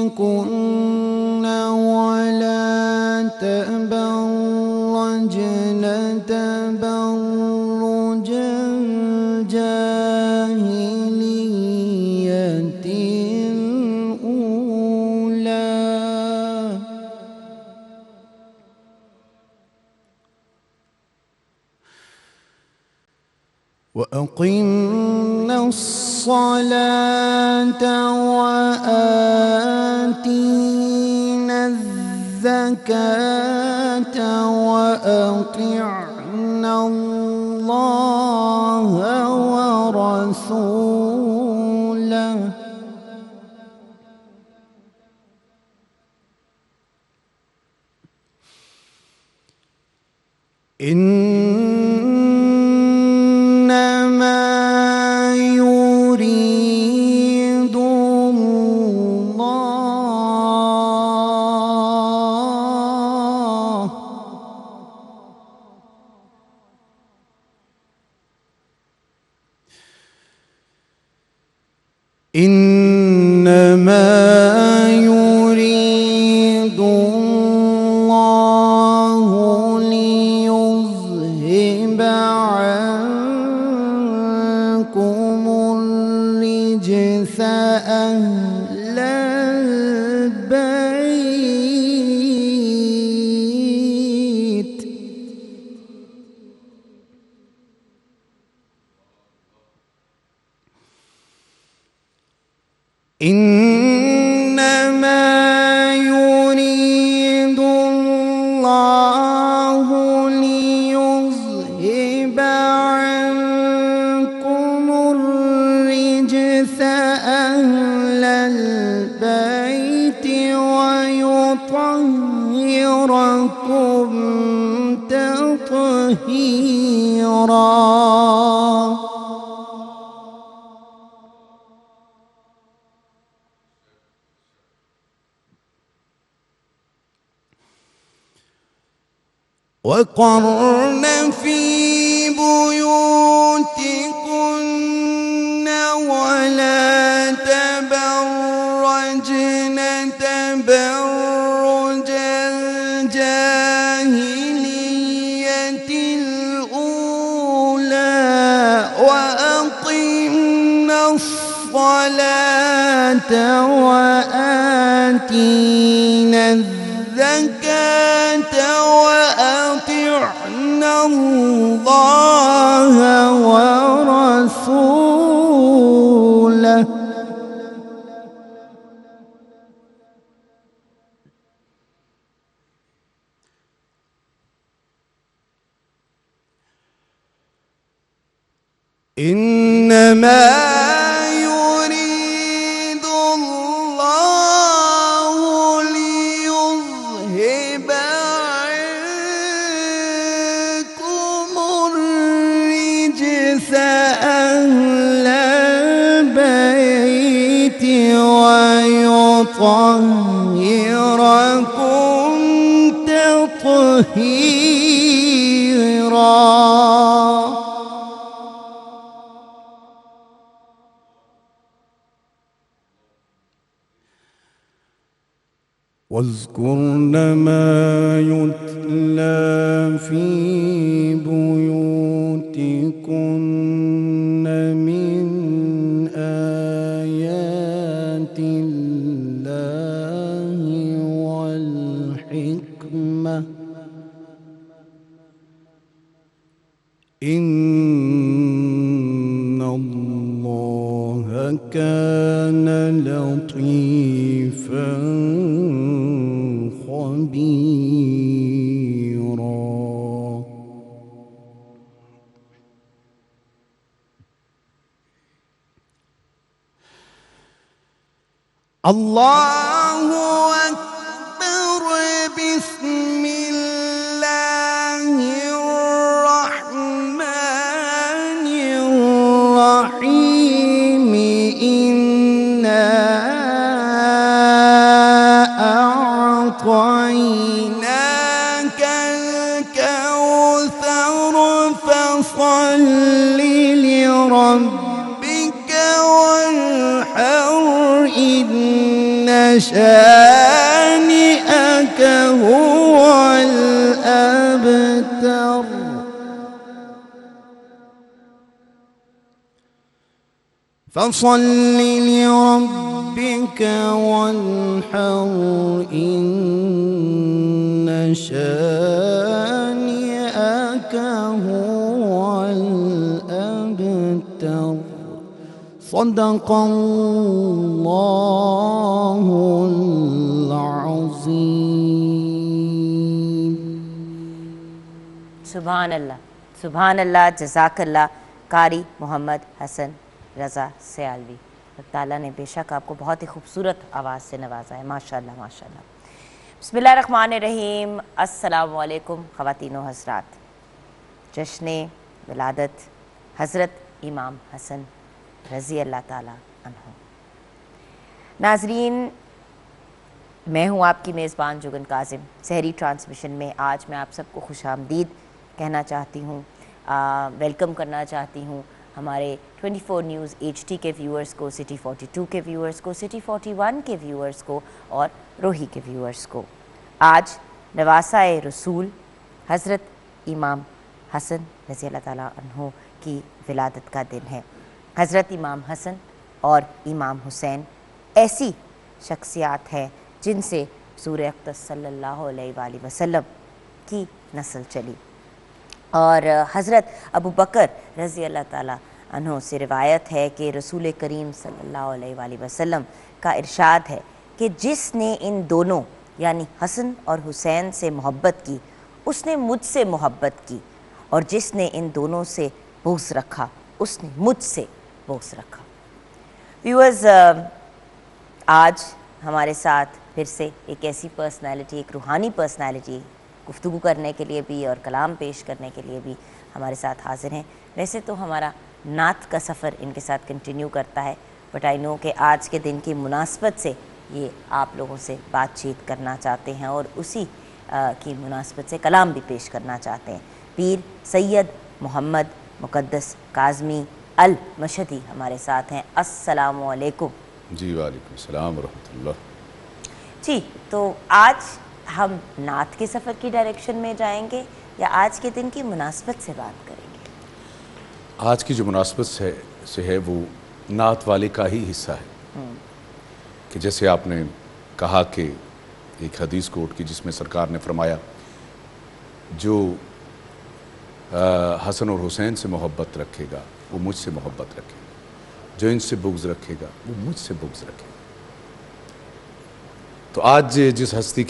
بُيُوتِكُنَّ وَلَا تَبَرَّجْنَ تَبَرُّجَ الْجَاهِلِيَّةِ الْأُولَىٰ وَأَقِمْنَا الصَّلَاةَ وَآتِينَا الزَّكَاةَ وَأَطِعْنَا اللَّهَ وَرَسُولَهُ إِنَّمَا يُرِيدُ اللَّهُ لِيُذْهِبَ عَنكُمُ الرِّجْسَ أَهْلَ الْبَيْتِ إِنَّمَا يُرِيدُ اللَّهُ لِيُذْهِبَ عَنكُمُ الرِّجْسَ أَهْلَ الْبَيْتِ وَيُطَهِّرَكُمْ تَطْهِيرًا وَقَرْنَ فِي بُيُوتِكُنَّ وَلَا تَبَرَّجْنَ تَبَرُّجَ الْجَاهِلِيَّةِ الْأُولَىٰ وَأَقِمْنَا الصَّلَاةَ وَآتِينَا الزَّكَاةَ وَأَطِعْنَا اللَّهَ وَرَسُولَهُ إِنَّمَا يُرِيدُ اللَّهُ لِيُذْهِبَ عَنكُمُ الرِّجْسَ أَهْلَ الْبَيْتِ وَيُطَهِّرَكُمْ تَطْهِيرًا واذكرن ما يتلى في بيوتكن من آيات الله والحكمة إن الله كان لطيفا خبيرا الله أكبر بسم الله الرحمن الرحيم إنا أعطيناك الكوثر فصل لربك وانحر إن شانئك هو الأبتر فصل لربك وانحر إن شانئك هو الأبتر صدق الله العظيم. سبحان اللہ، سبحان اللہ، جزاک اللہ قاری محمد حسن رضا سیالوی. اللہ تعالیٰ نے بے شک آپ کو بہت ہی خوبصورت آواز سے نوازا ہے. ماشاءاللہ ماشاءاللہ. بسم اللہ الرحمن الرحیم. السلام علیکم خواتین و حضرات. جشن ولادت حضرت امام حسن رضی اللہ تعالیٰ عنہ. ناظرین، میں ہوں آپ کی میزبان جگن کاظم. سحری ٹرانسمیشن میں آج میں آپ سب کو خوش آمدید کہنا چاہتی ہوں، ویلکم کرنا چاہتی ہوں ہمارے 24 نیوز HD کے ویورز کو، سٹی 42 کے ویورز کو، سٹی 41 کے ویورز کو اور روہی کے ویورز کو. آج نواسۂ رسول حضرت امام حسن رضی اللہ تعالیٰ عنہ کی ولادت کا دن ہے. حضرت امام حسن اور امام حسین ایسی شخصیات ہیں جن سے حضور اقدس صلی اللہ علیہ وآلہ وسلم کی نسل چلی. اور حضرت ابو بکر رضی اللہ تعالیٰ عنہ سے روایت ہے کہ رسول کریم صلی اللہ علیہ وآلہ وسلم کا ارشاد ہے کہ جس نے ان دونوں یعنی حسن اور حسین سے محبت کی اس نے مجھ سے محبت کی، اور جس نے ان دونوں سے بغض رکھا اس نے مجھ سے بغض رکھا. ویورز، آج ہمارے ساتھ پھر سے ایک ایسی پرسنالٹی، ایک روحانی پرسنالٹی گفتگو کرنے کے لیے بھی اور کلام پیش کرنے کے لیے بھی ہمارے ساتھ حاضر ہیں. ویسے تو ہمارا نعت کا سفر ان کے ساتھ کنٹینیو کرتا ہے، بٹ آئی نو کہ آج کے دن کی مناسبت سے یہ آپ لوگوں سے بات چیت کرنا چاہتے ہیں اور اسی کی مناسبت سے کلام بھی پیش کرنا چاہتے ہیں. پیر سید محمد مقدس کاظمی المشہدی ہمارے ساتھ ہیں. السلام علیکم. جی وعلیکم السلام ورحمۃ اللہ. جی، تو آج ہم نعت کے سفر کی ڈائریکشن میں جائیں گے یا آج کے دن کی مناسبت سے بات کریں گے؟ آج کی جو مناسبت سے ہے وہ نعت والے کا ہی حصہ ہے. کہ جیسے آپ نے کہا کہ ایک حدیث کوٹ کی جس میں سرکار نے فرمایا جو حسن اور حسین سے محبت رکھے گا وہ مجھ سے محبت رکھے گا، جو ان سے بغض رکھے گا وہ مجھ سے بغض رکھے گا. تو آج جس ہستی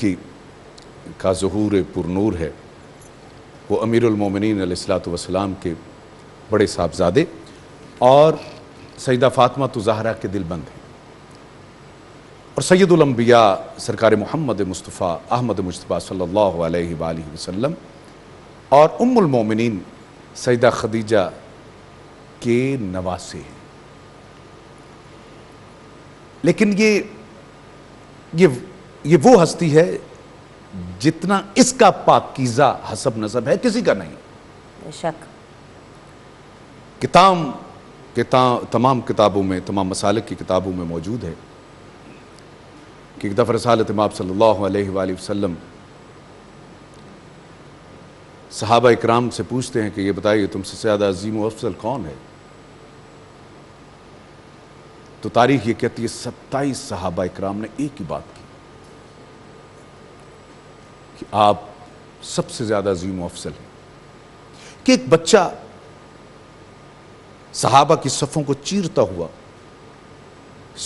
کا ظہور پر نور ہے وہ امیر المومنین علیہ السلام کے بڑے صاحبزادے اور سیدہ فاطمہ الزہرا کے دل بند ہیں، اور سید الانبیاء سرکار محمد مصطفیٰ احمد مجتبیٰ صلی اللہ علیہ وآلہ وسلم اور ام المومنین سیدہ خدیجہ کے نواسے ہیں. لیکن یہ وہ ہستی ہے جتنا اس کا پاکیزہ حسب نسب ہے کسی کا نہیں. بے شک. تمام کتابوں میں، تمام مسالک کی کتابوں میں موجود ہے کہ ایک دفعہ رسالت امام صلی اللہ علیہ وآلہ وسلم صحابہ اکرام سے پوچھتے ہیں کہ یہ بتائیے تم سے زیادہ عظیم و افضل کون ہے؟ تو تاریخ یہ کہتی ہے 27 صحابہ اکرام نے ایک ہی بات کی کہ آپ سب سے زیادہ عظیم و افضل ہیں. کہ ایک بچہ صحابہ کی صفوں کو چیرتا ہوا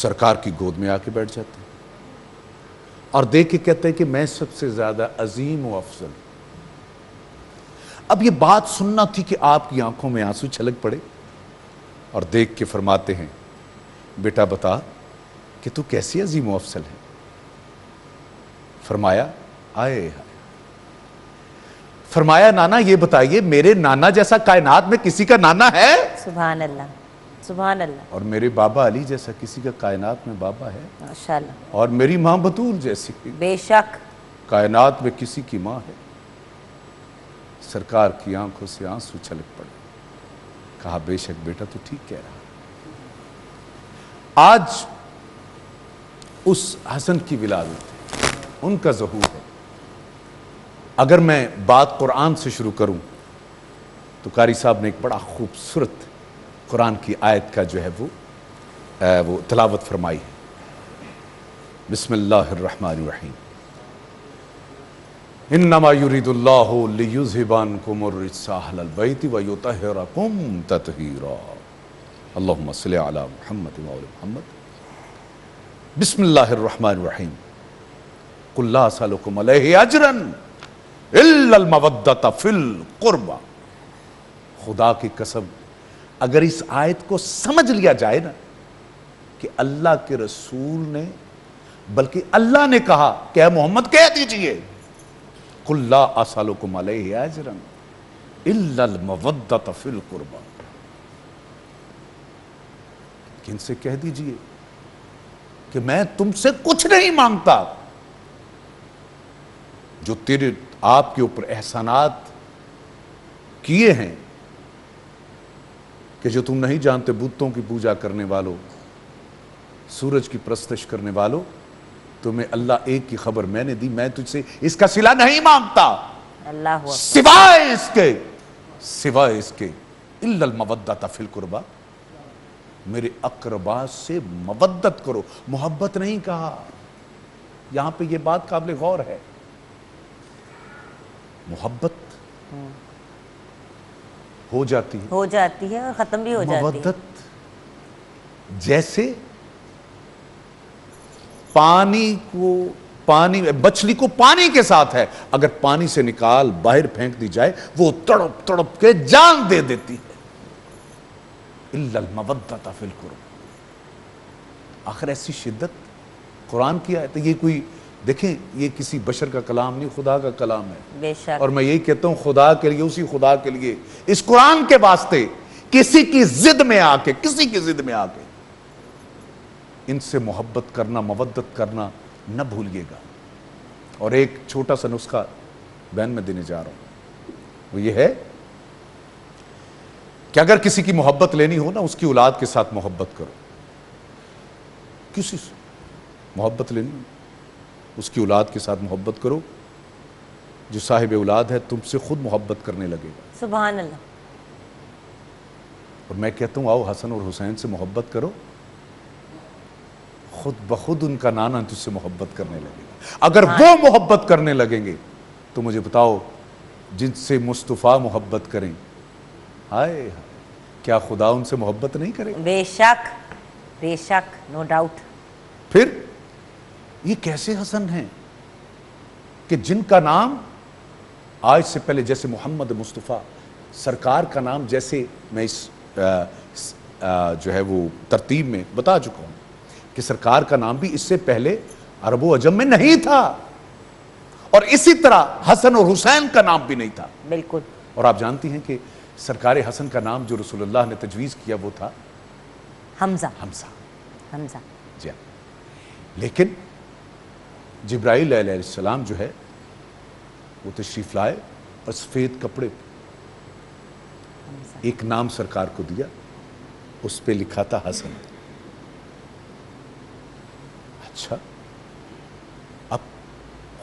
سرکار کی گود میں آ کے بیٹھ جاتا ہے اور دیکھ کے کہتا ہے کہ میں سب سے زیادہ عظیم و افضل ہوں. اب یہ بات سننا تھی کہ آپ کی آنکھوں میں آنسو چھلک پڑے اور دیکھ کے فرماتے ہیں بیٹا بتا کہ تو کیسی عظیم و افضل ہے؟ فرمایا فرمایا نانا یہ بتائیے میرے نانا جیسا کائنات میں کسی کا نانا ہے؟ سبحان اللہ، سبحان اللہ. اور میرے بابا علی جیسا کسی کا کائنات میں بابا ہے؟ ماشاءاللہ. اور میری ماں بطول جیسی بے شک کائنات میں کسی کی ماں ہے؟ سرکار کی آنکھوں سے آنسو چھلک پڑے. کہا بے شک بیٹا تو ٹھیک کہہ رہا. آج اس حسن کی ولادت ہے، ان کا ظہور ہے۔ اگر میں بات قرآن سے شروع کروں تو قاری صاحب نے ایک بڑا خوبصورت قرآن کی آیت کا جو ہے وہ تلاوت فرمائی ہے۔ بسم اللہ الرحمن الرحیم، انما یرید اللہ لیذھب عنکم الرجس اہل البیت ویطہرکم تطہیرا۔ اللہم صل علی محمد وعلی محمد۔ بسم اللہ الرحمن الرحیم، قل لا اسألکم علیہ اجرا الا المودۃ فی القربى۔ خدا کی قسم اگر اس آیت کو سمجھ لیا جائے نا کہ اللہ کے رسول نے، بلکہ اللہ نے کہا کہ اے محمد کہہ دیجئے قل لا اسألکم علیہ اجرا الا المودۃ فی القربى، کہ ان سے کہہ دیجئے کہ میں تم سے کچھ نہیں مانگتا، جو تیرے آپ کے اوپر احسانات کیے ہیں کہ جو تم نہیں جانتے، بتوں کی پوجا کرنے والوں، سورج کی پرستش کرنے والوں، تمہیں اللہ ایک کی خبر میں نے دی، میں تجھ سے اس کا صلہ نہیں مانگتا اللہ سوائے اس کے الا المودۃ فی القربى، میرے اقربا سے مودت کرو، محبت نہیں کہا۔ یہاں پہ یہ بات قابل غور ہے، محبت ہو جاتی ہے اور ختم بھی ہو جاتی ہے۔ مودت جیسے مچھلی کو پانی کے ساتھ ہے، اگر پانی سے نکال باہر پھینک دی جائے وہ تڑپ تڑپ کے جان دے دیتی ہے۔ الا المودۃ فی القربى، آخر ایسی شدت قرآن کی آیت ہے۔ یہ کوئی دیکھیں، یہ کسی بشر کا کلام نہیں، خدا کا کلام ہے۔ بے شک۔ اور میں یہی کہتا ہوں خدا کے لیے، اسی خدا کے لیے، اس قرآن کے واسطے کسی کی ضد میں آ کے ان سے محبت کرنا، مودت کرنا نہ بھولیے گا۔ اور ایک چھوٹا سا نسخہ بہن میں دینے جا رہا ہوں، وہ یہ ہے کہ اگر کسی کی محبت لینی ہو نا، اس کی اولاد کے ساتھ محبت کرو۔ کسی سے محبت لینی ہو، اس کی اولاد کے ساتھ محبت کرو، جو صاحب اولاد ہے تم سے خود محبت کرنے لگے گا۔ سبحان اللہ۔ اور میں کہتا ہوں آؤ حسن اور حسین سے محبت کرو، خود بخود ان کا نانا تجھ سے محبت کرنے لگے گا۔ اگر وہ محبت کرنے لگیں گے تو مجھے بتاؤ، جن سے مصطفیٰ محبت کریں، ہائے کیا خدا ان سے محبت نہیں کرے؟ بے شک، بے شک، نو ڈاؤٹ۔ پھر یہ کیسے حسن ہیں کہ جن کا نام آج سے پہلے، جیسے محمد مصطفیٰ سرکار کا نام، جیسے میں اس جو ہے وہ ترتیب میں بتا چکا ہوں کہ سرکار کا نام بھی اس سے پہلے عرب و عجم میں نہیں تھا، اور اسی طرح حسن اور حسین کا نام بھی نہیں تھا۔ بالکل۔ اور آپ جانتی ہیں کہ سرکار حسن کا نام جو رسول اللہ نے تجویز کیا وہ تھا حمزہ۔ حمزہ جی ہاں۔ لیکن جبرائیل علیہ السلام جو ہے وہ تشریف لائے اور سفید کپڑے ایک نام سرکار کو دیا، اس پہ لکھا تھا حسن۔ اچھا، اب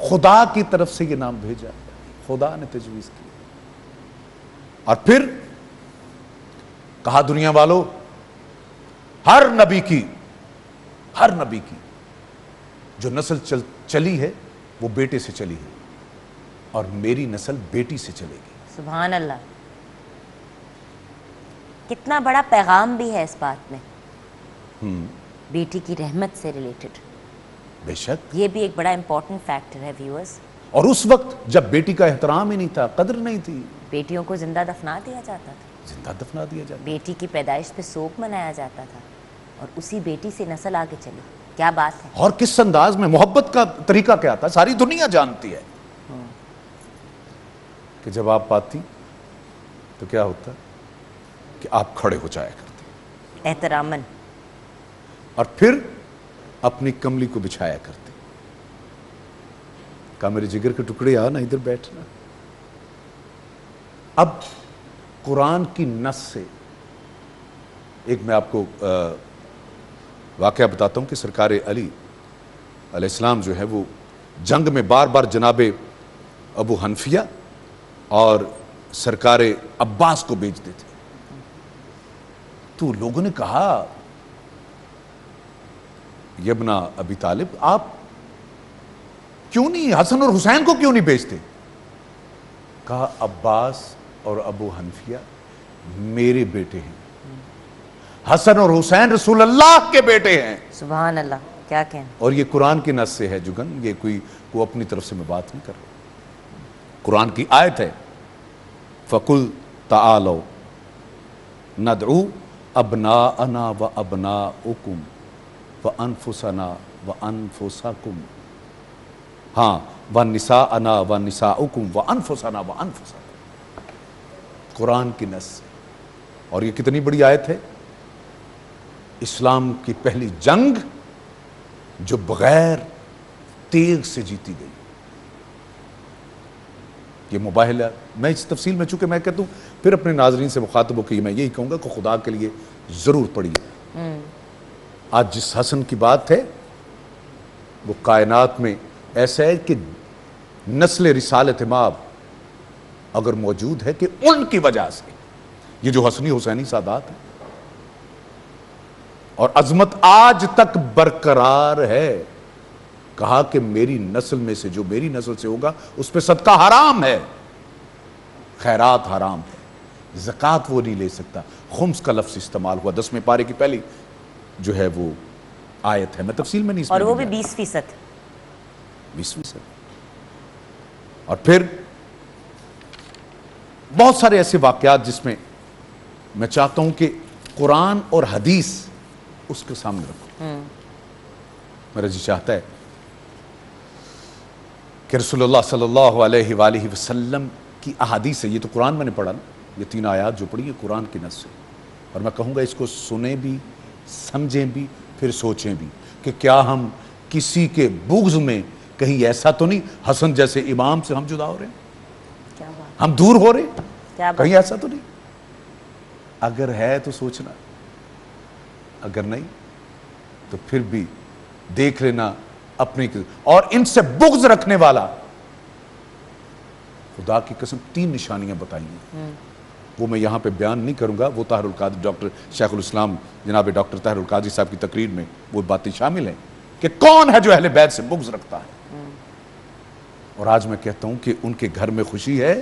خدا کی طرف سے یہ نام بھیجا، خدا نے تجویز کیا، اور پھر کہا دنیا والو، ہر نبی کی جو نسل چلی ہے وہ بیٹے سے چلی ہے، اور میری نسل بیٹی سے چلے گی۔ سبحان اللہ۔ کتنا بڑا پیغام بھی ہے اس بات میں، بیٹی کی رحمت سے ریلیٹڈ۔ بے شک، یہ بھی ایک بڑا امپورٹنٹ فیکٹر ہے ویورز۔ اور اس وقت جب بیٹی کا احترام ہی نہیں تھا، قدر نہیں تھی، بیٹیوں کو زندہ دفنا دیا جاتا تھا، زندہ دفنا دیا جاتا۔ بیٹی کی پیدائش پہ سوگ منایا جاتا تھا، اور اسی بیٹی سے نسل آگے چلی۔ کیا بات ہے! اور کس انداز میں محبت کا طریقہ کیا تھا، ساری دنیا جانتی ہے کہ جب آپ پاتی تو کیا ہوتا کہ آپ کھڑے ہو جایا کرتے، احتراماً، اور پھر اپنی کملی کو بچھایا کرتے، کہا میرے جگر کے ٹکڑے آ نا ادھر بیٹھنا۔ اب قرآن کی نص سے ایک میں آپ کو واقعہ بتاتا ہوں کہ سرکار علی علیہ السلام جو ہے وہ جنگ میں بار بار جناب ابو حنفیہ اور سرکار عباس کو بھیجتے تھے. تو لوگوں نے کہا یبنا ابی طالب آپ کیوں نہیں حسن اور حسین کو کیوں نہیں بھیجتے؟ کہا عباس اور ابو حنفیہ میرے بیٹے ہیں, حسن اور حسین رسول اللہ کے بیٹے ہیں. سبحان اللہ, کیا کہنا. اور یہ قرآن کی نص سے ہے جگن, یہ کوئی اپنی طرف سے میں بات نہیں کر رہا, قرآن کی آیت ہے. فَقُلْ تَعَالَوْا نَدْعُو أَبْنَاءَنَا وَأَبْنَاءَكُمْ وَأَنفُسَنَا وَأَنفُسَكُمْ ہاں وَنِسَاءَنَا وَنِسَاءُكُمْ وَأَنفُسَنَا وَأَنفُسَكُمْ, قرآن کی نص. اور یہ کتنی بڑی آیت ہے. اسلام کی پہلی جنگ جو بغیر تیغ سے جیتی گئی. یہ مباہلہ میں اس تفصیل میں چونکہ میں کہتا ہوں پھر اپنے ناظرین سے مخاطب ہو کہ میں یہی کہوں گا کہ خدا کے لیے ضرور پڑھیے. آج جس حسن کی بات ہے وہ کائنات میں ایسا ہے کہ نسل رسالت مآب اگر موجود ہے کہ ان کی وجہ سے یہ جو حسنی حسینی سادات ہیں اور عظمت آج تک برقرار ہے. کہا کہ میری نسل میں سے جو میری نسل سے ہوگا اس پہ صدقہ حرام ہے, خیرات حرام ہے, زکوٰۃ وہ نہیں لے سکتا. خمس کا لفظ استعمال ہوا 10ویں پارے کی پہلی جو ہے وہ آیت ہے. میں تفصیل میں نہیں اس اور میں وہ بھی 20%. 20%. اور پھر بہت سارے ایسے واقعات جس میں میں چاہتا ہوں کہ قرآن اور حدیث اس کے سامنے رکھو. میرا جی چاہتا ہے کہ رسول اللہ صلی اللہ علیہ وآلہ وسلم کی احادیث ہے. یہ تو قرآن میں نے پڑھا نا, یہ 3 آیات جو پڑھی ہے قرآن کی نص سے. اور میں کہوں گا اس کو سنیں بھی, سمجھیں بھی, پھر سوچیں بھی کہ کیا ہم کسی کے بغض میں کہیں ایسا تو نہیں حسن جیسے امام سے ہم جدا ہو رہے ہیں, کیا بات, ہم دور ہو رہے ہیں, کیا بات. کہیں ایسا تو نہیں. اگر ہے تو سوچنا, اگر نہیں تو پھر بھی دیکھ لینا اپنی. اور ان سے بغض رکھنے والا خدا کی قسم 3 نشانیاں بتائی ہیں, وہ میں یہاں پہ بیان نہیں کروں گا. وہ طاہر القادری ڈاکٹر شیخ الاسلام جناب ڈاکٹر طاہر القادری صاحب کی تقریر میں وہ باتیں شامل ہیں کہ کون ہے جو اہل بیت سے بغض رکھتا ہے. اور آج میں کہتا ہوں کہ ان کے گھر میں خوشی ہے,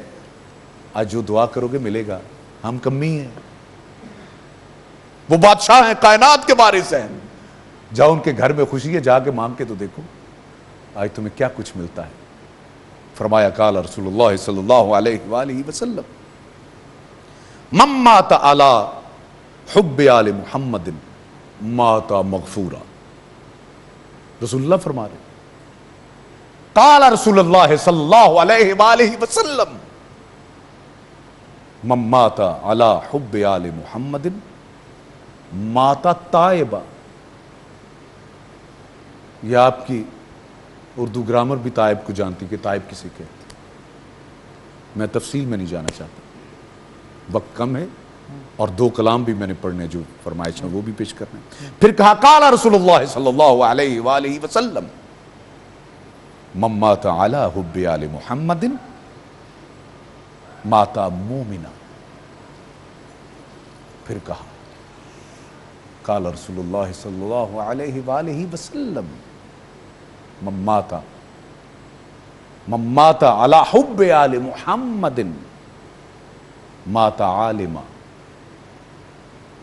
آج جو دعا کرو گے ملے گا. ہم کمی ہیں, وہ بادشاہ ہیں, کائنات کے وارث ہیں. جاؤ ان کے گھر میں خوشی ہے, جا کے مانگ کے تو دیکھو آج تمہیں کیا کچھ ملتا ہے. فرمایا قال رسول اللہ صلی اللہ علیہ وآلہ وسلم من مات علی حب آل محمد مات مغفورا. رسول اللہ فرما رہے قال رسول اللہ صلی اللہ علیہ وآلہ وسلم من مات علی حب آل محمد مات تائبا. یہ آپ کی اردو گرامر بھی تائب کو جانتی کہ تائب کسے کہتے. میں تفصیل میں نہیں جانا چاہتا, وقت کم ہے, اور 2 کلام بھی میں نے پڑھنے جو فرمائش ہیں وہ بھی پیش کرنے. پھر کہا قال رسول اللہ صلی اللہ علیہ وآلہ وسلم من مات علی حب آل محمد مات مومنا. پھر کہا قال رسول اللہ صلی اللہ علیہ وآلہ وسلم من مات علی حب آل محمد مات عالما.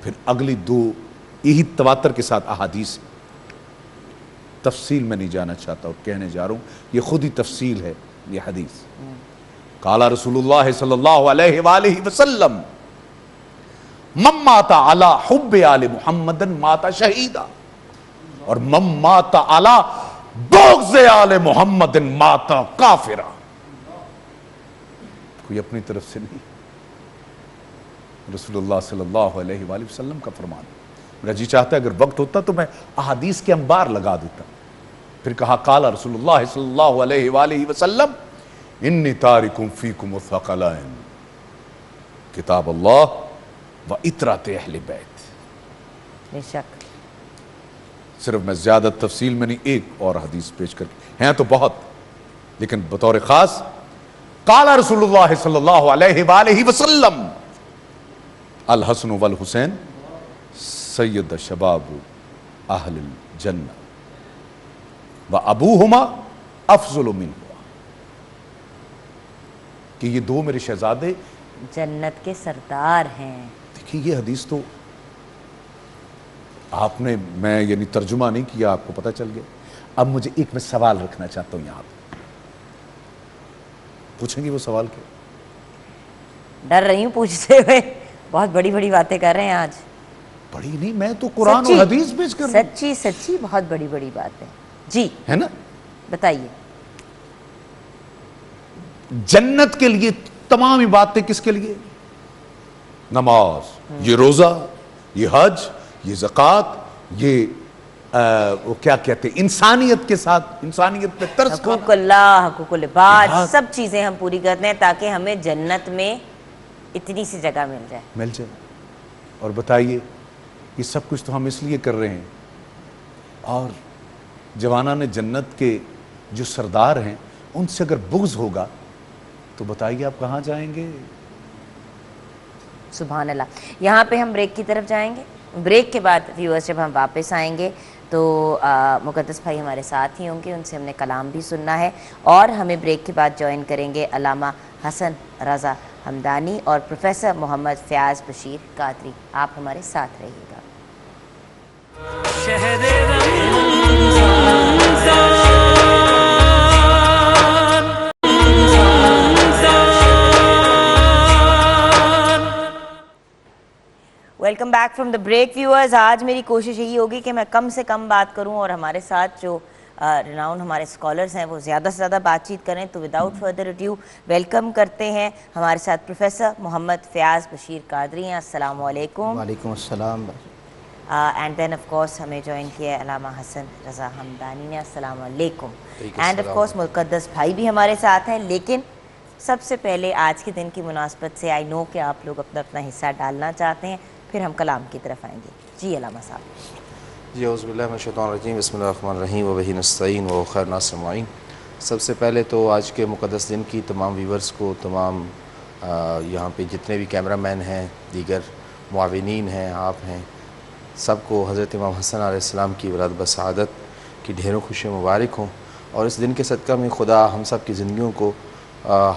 پھر اگلی 2 یہی تواتر کے ساتھ احادیث, تفصیل میں نہیں جانا چاہتا اور کہنے جا رہا ہوں یہ خود ہی تفصیل ہے یہ حدیث. قال رسول اللہ صلی اللہ علیہ وآلہ وسلم من مات علی حب آل محمد مات شہیدا, اور من مات علی بغض آل محمد مات کافرا. کوئی اپنی طرف سے نہیں, رسول اللہ صلی اللہ علیہ وآلہ وسلم کا فرمان. میرا جی چاہتا ہے اگر وقت ہوتا تو میں احادیث کے انبار لگا دیتا. پھر کہا قال رسول اللہ صلی اللہ علیہ وآلہ وسلم انی تارک فیکم الثقلین کتاب اللہ و اطرات اہل بیت. بے شک صرف میں زیادہ تفصیل میں نہیں ایک اور حدیث پیش کر کے، ہیں تو بہت لیکن بطور خاص قال رسول اللہ صلی اللہ علیہ وآلہ وسلم الحسن والحسین سید شباب اہل الجنہ وابوہما افضل منہما، کہ یہ دو میرے شہزادے جنت کے سردار ہیں۔ دیکھیے یہ حدیث تو آپ نے، میں یعنی ترجمہ نہیں کیا، آپ کو پتہ چل گیا۔ اب مجھے ایک میں سوال رکھنا چاہتا ہوں یہاں پہ، پوچھیں گے وہ سوال کیا؟ ڈر رہی ہوں پوچھتے ہوئے، بہت بڑی بڑی باتیں کر رہے ہیں آج۔ بڑی نہیں، میں تو قرآن اور حدیث پیش کر رہا ہوں۔ سچی سچی بہت بڑی بڑی بات ہے جی، ہے نا؟ بتائیے۔ جنت کے لیے تمام باتیں کس کے لیے؟ نماز، یہ روزہ، یہ حج، یہ زکوٰۃ، یہ وہ کیا کہتے ہیں، انسانیت کے ساتھ، انسانیت پہ ترس حقوق کھانا، اللہ، حقوق العباد، جہاد، سب چیزیں ہم پوری کرتے ہیں تاکہ ہمیں جنت میں اتنی سی جگہ مل جائے۔ مل جائے۔ اور بتائیے یہ سب کچھ تو ہم اس لیے کر رہے ہیں، اور جوانان نے جنت کے جو سردار ہیں ان سے اگر بغض ہوگا تو بتائیے آپ کہاں جائیں گے؟ سبحان اللہ۔ یہاں پہ ہم بریک کی طرف جائیں گے، بریک کے بعد ویورز جب ہم واپس آئیں گے تو مقدس بھائی ہمارے ساتھ ہی ہوں گے، ان سے ہم نے کلام بھی سننا ہے، اور ہمیں بریک کے بعد جوائن کریں گے علامہ حسن رضا ہمدانی اور پروفیسر محمد فیاض بشیر قادری۔ آپ ہمارے ساتھ رہیے گا۔ Welcome back from the break viewers. آج میری کوشش یہی ہوگی کہ میں کم سے کم بات کروں اور ہمارے ساتھ جو رناؤن ہمارے اسکالرز ہیں وہ زیادہ سے زیادہ بات چیت کریں، تو وداؤٹ فردر اڈیو ویلکم کرتے ہیں ہمارے ساتھ پروفیسر محمد فیاض بشیر قادری ہیں۔ السلام علیکم۔ وعلیکم السلام۔ اینڈ دین آف کورس ہمیں جوائن کیا ہے علامہ حسن رضا ہمدانی نے۔ السلام علیکم۔ اینڈ آف کورس مقدس بھائی بھی ہمارے ساتھ ہیں، لیکن سب سے پہلے آج کے دن کی مناسبت سے آئی نو کہ آپ لوگ اپنا اپنا حصہ ڈالنا چاہتے ہیں، پھر ہم کلام کی طرف آئیں گے۔ جی علامہ صاحب۔ جی اعوذ باللہ من الشیطان الرجیم، بسم اللہ الرحمن الرحیم، وبہ نستعین وخیر ناصر معین۔ سب سے پہلے تو آج کے مقدس دن کی تمام ویورز کو، تمام یہاں پہ جتنے بھی کیمرہ مین ہیں، دیگر معاونین ہیں، آپ ہیں، سب کو حضرت امام حسن علیہ السلام کی ولادت بسعادت کی ڈھیروں خوشیاں مبارک ہوں، اور اس دن کے صدقہ میں خدا ہم سب کی زندگیوں کو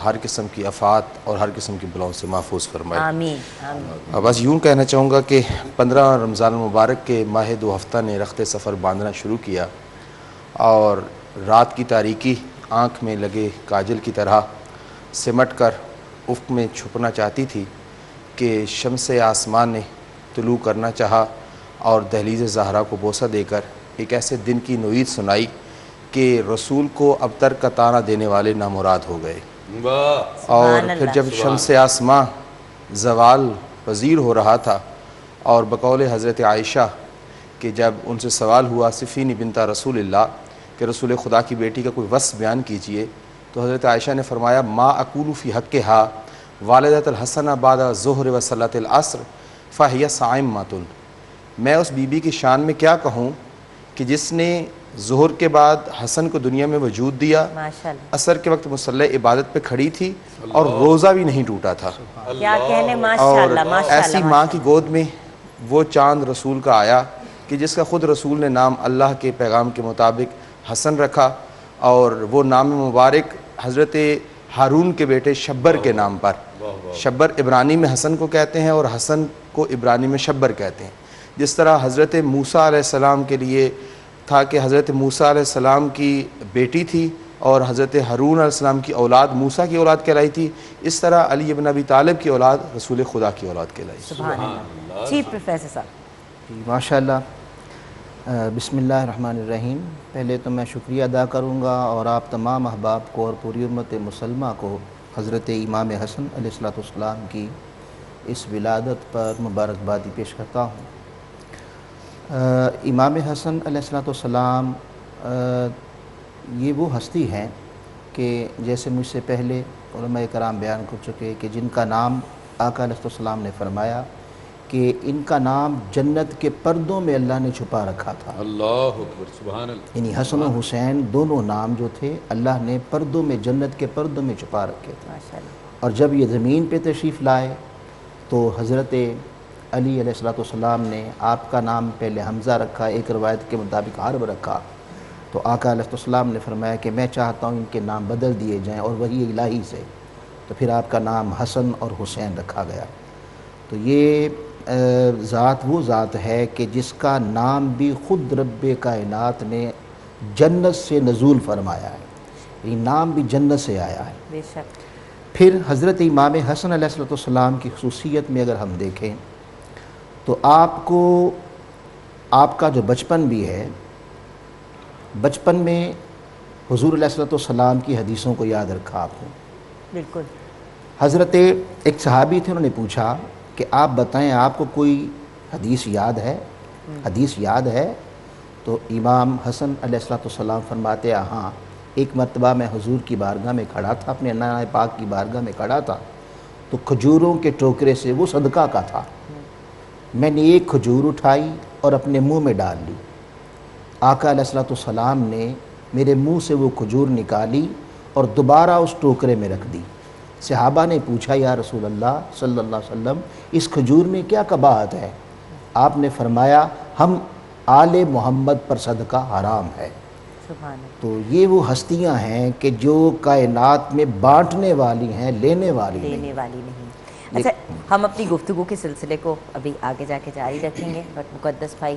ہر قسم کی آفات اور ہر قسم کی بلاؤں سے محفوظ فرمائے۔ آمین آمین۔ بس یوں کہنا چاہوں گا کہ 15 رمضان المبارک کے ماہ 2 ہفتہ نے رخت سفر باندھنا شروع کیا، اور رات کی تاریکی آنکھ میں لگے کاجل کی طرح سمٹ کر افق میں چھپنا چاہتی تھی کہ شمس آسمان نے طلوع کرنا چاہا اور دہلیز زہرا کو بوسہ دے کر ایک ایسے دن کی نوید سنائی کہ رسول کو ابتر کا تانا دینے والے نامراد ہو گئے، اور پھر جب شمس آسماں زوال پذیر ہو رہا تھا، اور بقول حضرت عائشہ کہ جب ان سے سوال ہوا صفین بنت رسول اللہ کہ رسول خدا کی بیٹی کا کوئی وصف بیان کیجئے، تو حضرت عائشہ نے فرمایا ما اقول فی حقھا والدۃ الحسن بعد ظہر و صلاۃ العصر فہی صائمۃ، میں اس بی بی کی شان میں کیا کہوں کہ جس نے ظہر کے بعد حسن کو دنیا میں وجود دیا، ماشاءاللہ، عصر کے وقت مصلی عبادت پہ کھڑی تھی اور روزہ بھی نہیں ٹوٹا تھا، کیا کہنے، اور ماشاءاللہ ماشاءاللہ۔ ایسی ماں کی گود میں وہ چاند رسول کا آیا کہ جس کا خود رسول نے نام اللہ کے پیغام کے مطابق حسن رکھا، اور وہ نام مبارک حضرت ہارون کے بیٹے شبر کے نام پر، شبر عبرانی میں حسن کو کہتے ہیں اور حسن کو عبرانی میں شبر کہتے ہیں۔ جس طرح حضرت موسیٰ علیہ السلام کے لیے تھا کہ حضرت موسیٰ علیہ السلام کی بیٹی تھی اور حضرت ہارون علیہ السلام کی اولاد موسیٰ کی اولاد کہلائی تھی، اس طرح علی ابن ابی طالب کی اولاد رسول خدا کی اولاد کہلائی۔ سبحان اللہ۔ جی پروفیسر صاحب۔ ماشاء اللہ۔ بسم اللہ الرحمن الرحیم۔ پہلے تو میں شکریہ ادا کروں گا اور آپ تمام احباب کو اور پوری امت مسلمہ کو حضرت امام حسن علیہ السلام کی اس ولادت پر مبارکبادی پیش کرتا ہوں۔ امام حسن علیہ السلام یہ وہ ہستی ہیں کہ جیسے مجھ سے پہلے علماء کرام بیان کر چکے کہ جن کا نام آقا علیہ السلام نے فرمایا کہ ان کا نام جنت کے پردوں میں اللہ نے چھپا رکھا تھا. اللہ اکبر، سبحان اللہ. یعنی حسن و حسین دونوں نام جو تھے اللہ نے پردوں میں، جنت کے پردوں میں چھپا رکھے تھے. ماشاءاللہ. اور جب یہ زمین پہ تشریف لائے تو حضرت علی علیہ السلام نے آپ کا نام پہلے حمزہ رکھا، ایک روایت کے مطابق حرب رکھا. تو آقا علیہ السلام نے فرمایا کہ میں چاہتا ہوں ان کے نام بدل دیے جائیں اور وہی الہی سے. تو پھر آپ کا نام حسن اور حسین رکھا گیا. تو یہ ذات وہ ذات ہے کہ جس کا نام بھی خود رب کائنات نے جنت سے نزول فرمایا ہے. یہ نام بھی جنت سے آیا ہے. بے شک. پھر حضرت امام حسن علیہ السلام کی خصوصیت میں اگر ہم دیکھیں تو آپ کو، آپ کا جو بچپن بھی ہے، بچپن میں حضور علیہ السلام کی حدیثوں کو یاد رکھا آپ نے. بالکل. حضرت ایک صحابی تھے، انہوں نے پوچھا کہ آپ بتائیں آپ کو کوئی حدیث یاد ہے؟ حدیث یاد ہے؟ تو امام حسن علیہ السلام فرماتے ہیں ہاں، ایک مرتبہ میں حضور کی بارگاہ میں کھڑا تھا، اپنے نانا پاک کی بارگاہ میں کھڑا تھا، تو کھجوروں کے ٹوکرے سے، وہ صدقہ کا تھا، میں نے ایک کھجور اٹھائی اور اپنے منہ میں ڈال لی. آقا علیہ السلام نے میرے منہ سے وہ کھجور نکالی اور دوبارہ اس ٹوکرے میں رکھ دی. صحابہ نے پوچھا یا رسول اللہ صلی اللہ علیہ وسلم اس کھجور میں کیا قباحت ہے؟ آپ نے فرمایا ہم آل محمد پر صدقہ حرام ہے. سبحان اللہ. تو یہ وہ ہستیاں ہیں کہ جو کائنات میں بانٹنے والی ہیں، لینے والی نہیں. لینے والی نہیں. اچھا، ہم اپنی گفتگو کے سلسلے کو ابھی آگے جا کے جاری رکھیں گے، بٹ مقدس بھائی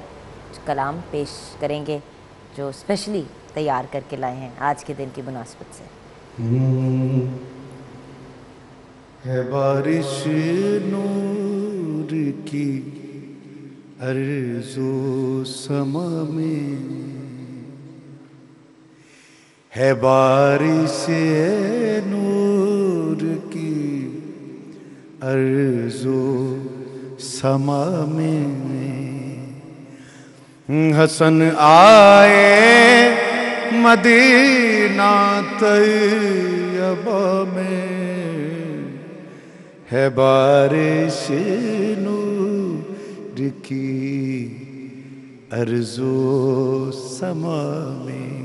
کلام پیش کریں گے جو اسپیشلی تیار کر کے لائے ہیں آج کے دن کی مناسبت سے. ہے بارش نور کی ارض و سما میں، ہے بارش نور کی ارض و سما میں. حسن آئے مدینہ طیبہ میں، ہے بارش نور کی ارض و سما میں.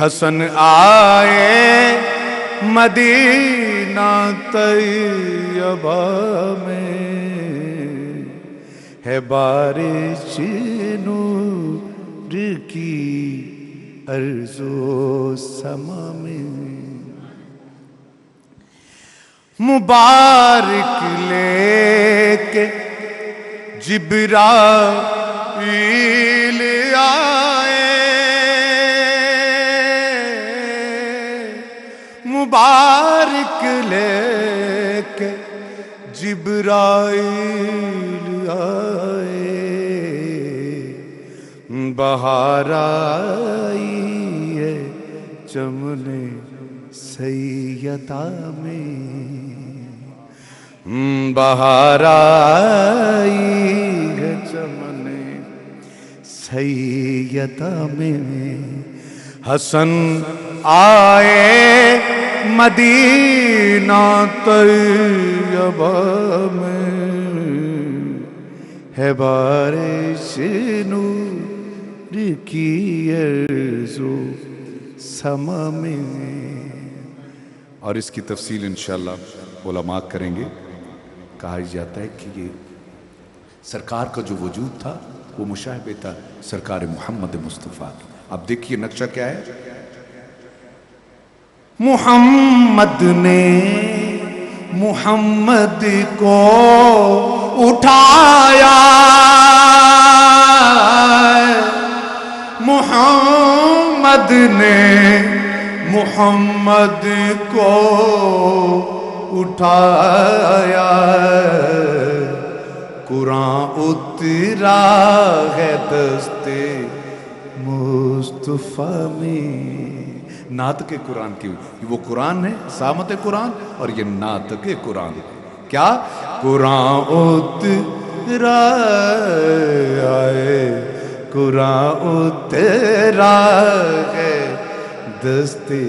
حسن آئے مدینہ طیبہ میں، ہے بارش نور کی ارض و سما میں. مبارک لے کے جبرائیل آئے، مبارک لے کے جبرائیل آئے. بہار آئی ہے چمن سیدہ میں، بہار آئی ہے چمن سیدہ میں. حسن آئے مدینہ طیبہ میں، ہے بارش نور کی ارض و سما میں. اور اس کی تفصیل انشاءاللہ علماء کریں گے. کہا جاتا ہے کہ یہ سرکار کا جو وجود تھا وہ مشابہ تھا سرکار محمد مصطفیٰ. اب دیکھیے نقشہ کیا ہے. محمد نے محمد کو اٹھایا، محمد نے محمد کو اٹھایا. قرآن اترا ہے دستے مصطفیٰ میں. نعت کے قرآن کی وہ قرآن ہے، سامت قرآن، اور یہ نعت کے قرآن. کیا قرآن اترا ہے، قرآن اترا ہے دستے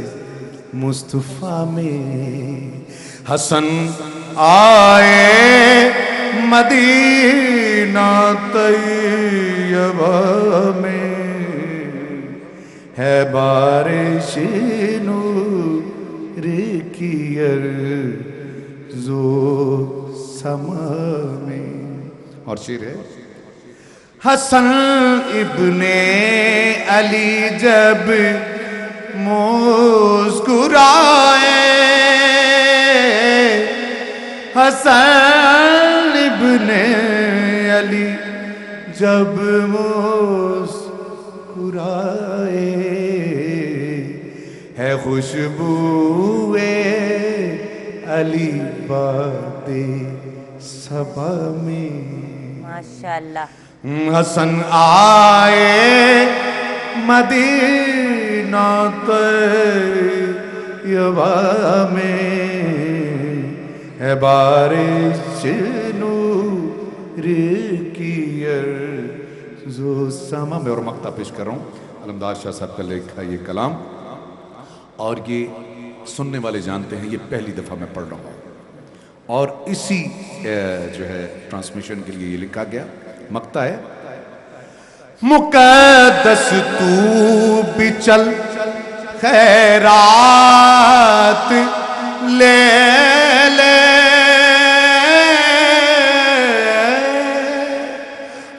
مصطفیٰ میں. حسن آئے مدینہ طیبہ میں ہے بارش نور کی ارض و سما میں. اور شعر ہے حسن ابن علی جب مسکرائے, حسن ابن علی جب مسکرائے, ہے خوشبوئے علی باد صبا میں. ماشاءاللہ. حسن آئے مدینہ طیبہ میں ہے بارش نور کی ارض و سما میں. اور مقطع پیش کر رہا ہوں علمدار شاہ صاحب کا لکھا یہ کلام, اور یہ سننے والے جانتے ہیں یہ پہلی دفعہ میں پڑھ رہا ہوں, اور اسی جو ہے ٹرانسمیشن کے لیے یہ لکھا گیا. مقطع ہے مقدس تو بھی چل خیرات لے لے,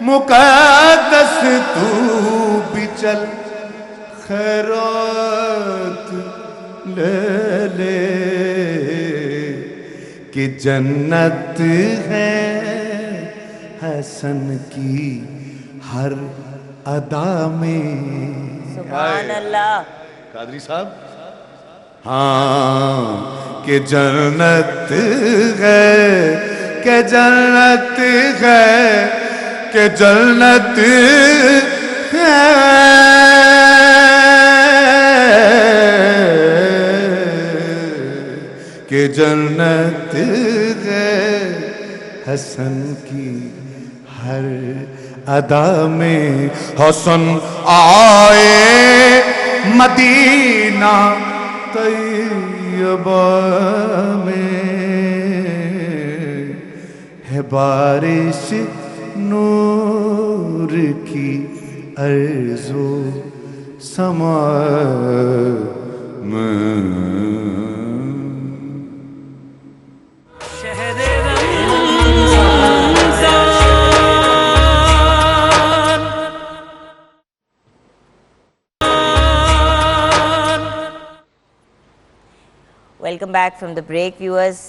مقدس تو بھی چل خیرات لے لے, کہ جنت ہے حسن کی ہر ادا میں. سبحان اللہ. قادری صاحب ہاں کہ جنت ہے, کہ جنت ہے, کہ جنت ہے, کہ جنت ہے حسن کی ہر ادا میں. حسن آئے مدینہ طیبہ میں ہے بارش نور کی ارض و سما میں. Welcome back from the break viewers.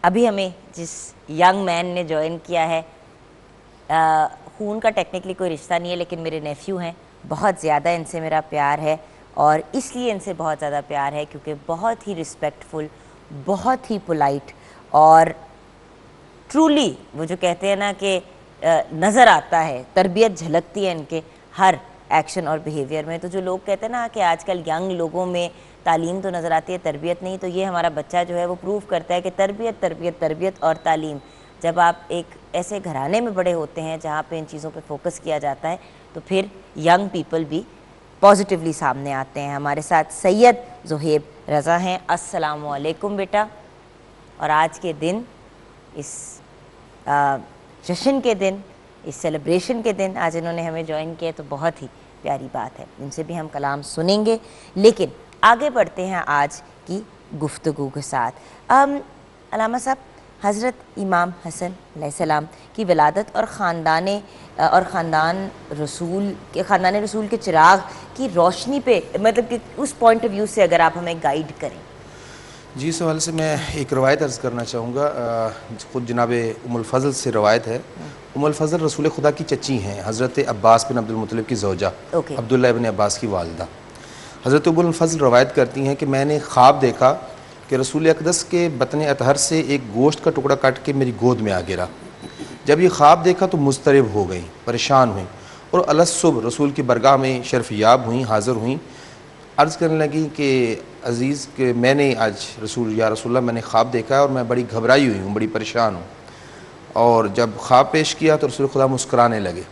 ابھی ہمیں جس ینگ مین نے جوائن کیا ہے, خون کا ٹیکنیکلی کوئی رشتہ نہیں ہے لیکن میرے نیفیو ہیں, بہت زیادہ ان سے میرا پیار ہے, اور اس لیے ان سے بہت زیادہ پیار ہے کیونکہ بہت ہی رسپیکٹفل, بہت ہی پولائٹ, اور ٹرولی وہ جو کہتے ہیں نا کہ نظر آتا ہے, تربیت جھلکتی ہے ان کے ہر ایکشن اور بیہیویئر میں. تو جو لوگ کہتے ہیں نا کہ آج کل ینگ لوگوں میں تعلیم تو نظر آتی ہے, تربیت نہیں, تو یہ ہمارا بچہ جو ہے وہ پروو کرتا ہے کہ تربیت تربیت تربیت اور تعلیم. جب آپ ایک ایسے گھرانے میں بڑے ہوتے ہیں جہاں پہ ان چیزوں پہ فوکس کیا جاتا ہے تو پھر ینگ پیپل بھی پازیٹیولی سامنے آتے ہیں. ہمارے ساتھ سید زہیب رضا ہیں. السلام علیکم بیٹا. اور آج کے دن, اس جشن کے دن, اس سیلیبریشن کے دن آج انہوں نے ہمیں جوائن کیا تو بہت ہی پیاری بات ہے. ان سے بھی ہم کلام سنیں گے, لیکن آگے بڑھتے ہیں آج کی گفتگو کے ساتھ. علامہ صاحب, حضرت امام حسن علیہ السلام کی ولادت اور خاندان رسول کے چراغ کی روشنی پہ, مطلب کہ اس پوائنٹ آف ویو سے اگر آپ ہمیں گائیڈ کریں. جی, اس حوالے سے میں ایک روایت عرض کرنا چاہوں گا. خود جناب ام الفضل سے روایت ہے. ام الفضل رسول خدا کی چچی ہیں, حضرت عباس بن عبد المطلب کی زوجہ, عبداللہ ابن عباس کی والدہ. حضرت ام الفضل روایت کرتی ہیں کہ میں نے خواب دیکھا کہ رسول اقدس کے بطن اطہر سے ایک گوشت کا ٹکڑا کاٹ کے میری گود میں آ گرا. جب یہ خواب دیکھا تو مضطرب ہو گئیں, پریشان ہوئیں, اور الصبح رسول کی برگاہ میں شرف یاب ہوئیں, حاضر ہوئیں. عرض کرنے لگیں کہ عزیز کہ میں نے آج یا رسول اللہ میں نے خواب دیکھا ہے اور میں بڑی گھبرائی ہوئی ہوں, بڑی پریشان ہوں. اور جب خواب پیش کیا تو رسول خدا مسکرانے لگے.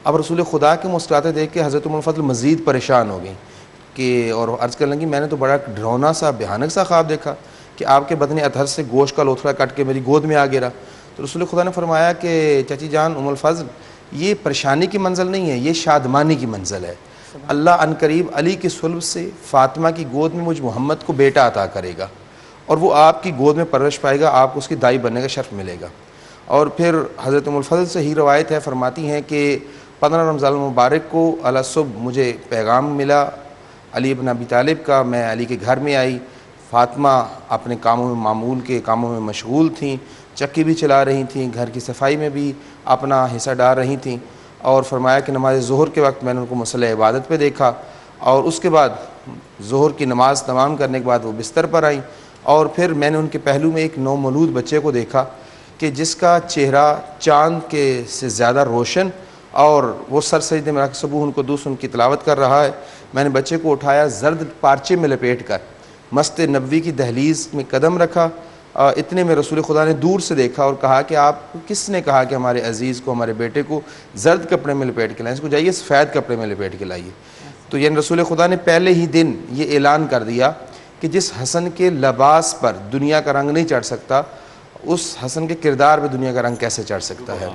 اب رسول خدا کے مسکراتے دیکھ کے حضرت ام الفضل مزید پریشان ہو گئیں کہ, اور عرض کرنے لگیں میں نے تو بڑا ڈراؤنا سا بھیانک سا خواب دیکھا کہ آپ کے بدن اطہر سے گوشت کا لوتھڑا کٹ کے میری گود میں آ گرا. تو رسول خدا نے فرمایا کہ چچی جان ام الفضل یہ پریشانی کی منزل نہیں ہے, یہ شادمانی کی منزل ہے. اللہ ان قریب علی کی صلب سے فاطمہ کی گود میں مجھ محمد کو بیٹا عطا کرے گا اور وہ آپ کی گود میں پرورش پائے گا, آپ کو اس کی دائی بننے کا شرف ملے گا. اور پھر حضرت ام الفضل سے ہی روایت ہے, فرماتی ہیں کہ 15 رمضان المبارک کو علی صبح مجھے پیغام ملا علی ابن ابی طالب کا. میں علی کے گھر میں آئی, فاطمہ اپنے کاموں میں معمول کے کاموں میں مشغول تھیں, چکی بھی چلا رہی تھیں, گھر کی صفائی میں بھی اپنا حصہ ڈال رہی تھیں. اور فرمایا کہ نماز ظہر کے وقت میں نے ان کو مصلی عبادت پہ دیکھا, اور اس کے بعد ظہر کی نماز تمام کرنے کے بعد وہ بستر پر آئیں, اور پھر میں نے ان کے پہلو میں ایک نومولود بچے کو دیکھا کہ جس کا چہرہ چاند کے سے زیادہ روشن, اور وہ سر سجدے میں رکھ کے سبوح القدوس ان کی تلاوت کر رہا ہے. میں نے بچے کو اٹھایا, زرد پارچے میں لپیٹ کر مسجد نبوی کی دہلیز میں قدم رکھا. اتنے میں رسول خدا نے دور سے دیکھا اور کہا کہ آپ کس نے کہا کہ ہمارے عزیز کو, ہمارے بیٹے کو زرد کپڑے میں لپیٹ کے لائیں, اس کو جائیے سفید کپڑے میں لپیٹ کے لائیے. تو یعنی رسول خدا نے پہلے ہی دن یہ اعلان کر دیا کہ جس حسن کے لباس پر دنیا کا رنگ نہیں چڑھ سکتا, اس حسن کے کردار پہ دنیا کا رنگ کیسے چڑھ سکتا ہے.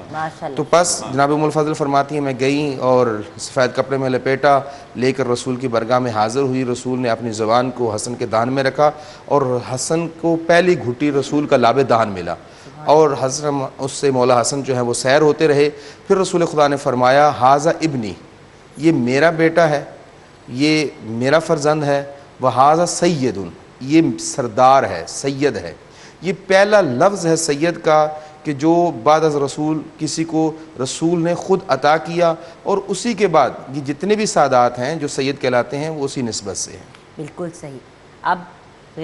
تو پس جناب ام الفضل فرماتی ہیں میں گئی اور سفید کپڑے میں لپیٹا لے کر رسول کی برگاہ میں حاضر ہوئی. رسول نے اپنی زبان کو حسن کے دہن میں رکھا اور حسن کو پہلی گھٹی رسول کا لاب دہن ملا, اور حسن اس سے مولا حسن جو ہے وہ سیر ہوتے رہے. پھر رسول خدا نے فرمایا ھذا ابنی, یہ میرا بیٹا ہے, یہ میرا فرزند ہے. وھذا سید, یہ سردار ہے, سید ہے. یہ پہلا لفظ ہے سید کا کہ جو بعد از رسول کسی کو رسول نے خود عطا کیا, اور اسی کے بعد یہ جتنے بھی سادات ہیں جو سید کہلاتے ہیں وہ اسی نسبت سے ہیں. بالکل صحیح. اب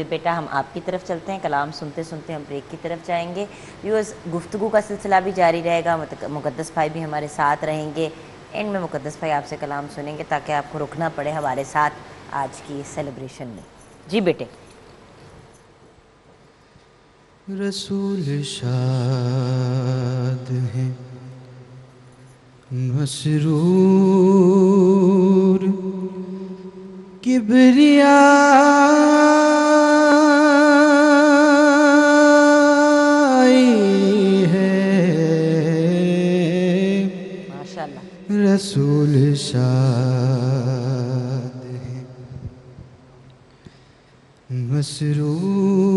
بیٹا ہم آپ کی طرف چلتے ہیں, کلام سنتے سنتے ہم بریک کی طرف جائیں گے. ویورز گفتگو کا سلسلہ بھی جاری رہے گا, مقدس بھائی بھی ہمارے ساتھ رہیں گے. اینڈ میں مقدس بھائی آپ سے کلام سنیں گے تاکہ آپ کو رکنا پڑے ہمارے ساتھ آج کی سیلیبریشن میں. جی بیٹے. رسول شاد ہیں مسرور کبریائی ہے, ماشاءاللہ. رسول شاد ہیں مسرور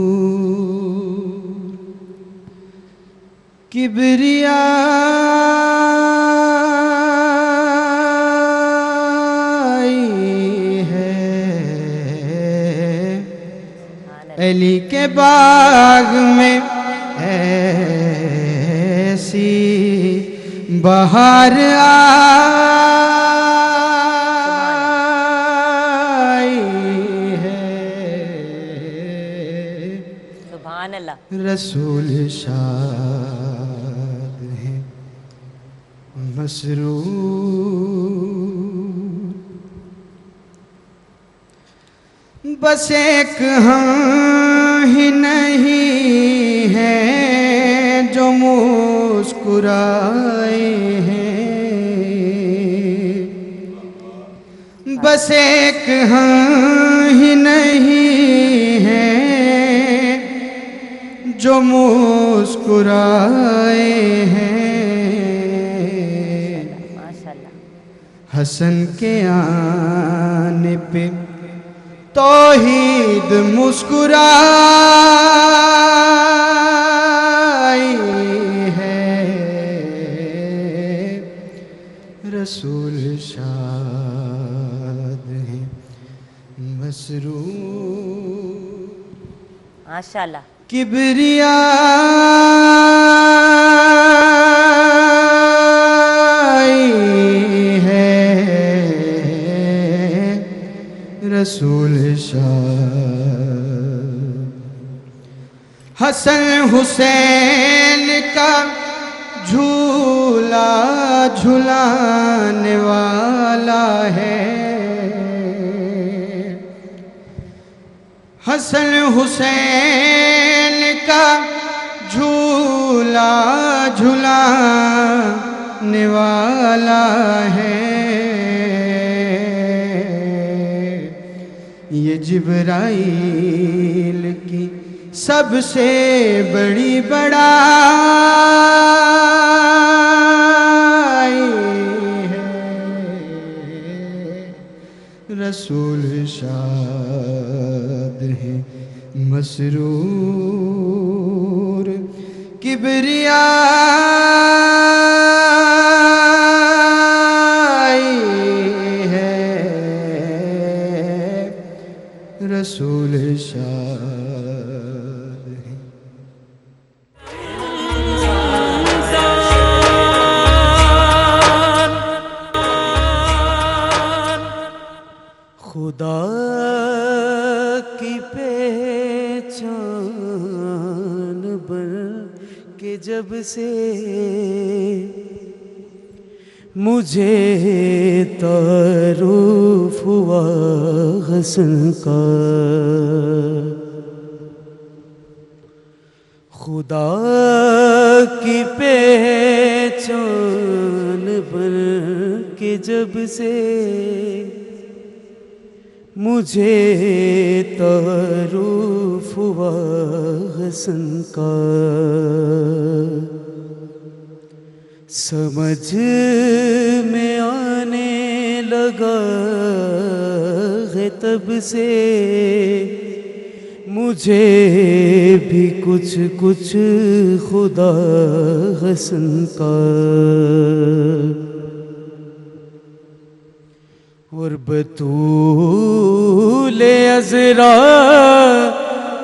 کبریائی ہے. علی کے باغ میں ایسی بہار آئی ہے. سبحان اللہ. رسول شاد ہیں مسرور, بس ایک ہم ہی نہیں ہیں جو مسکرائے ہیں, بس ایک ہم ہی نہیں ہیں جو مسکرائے ہیں. ماشاءاللہ. حسن کے آنے پہ توحید مسکرائی ہے. رسول شاد ہیں مسرور, ماشاءاللہ. کبریائی ہے. رسول شاد حسن حسین کا جھولا جھلانے والا ہے. حسن حسین کا جھولا جھلانے والا ہے. یہ جبرائیل کی سب سے بڑی بڑائی ہے، رسول شاد ہیں مسرور، کبریائی ہے، رسول شاد ہیں۔ خدا کی پہچان بن کے جب سے مجھے تعارف ہوا حسن کا، خدا کی پہچان بن کے جب سے مجھے تعارف ہوا حسن کا، سمجھ میں آنے لگا ہے تب سے مجھے بھی کچھ کچھ خدا حسن کا، اور بطول عذرا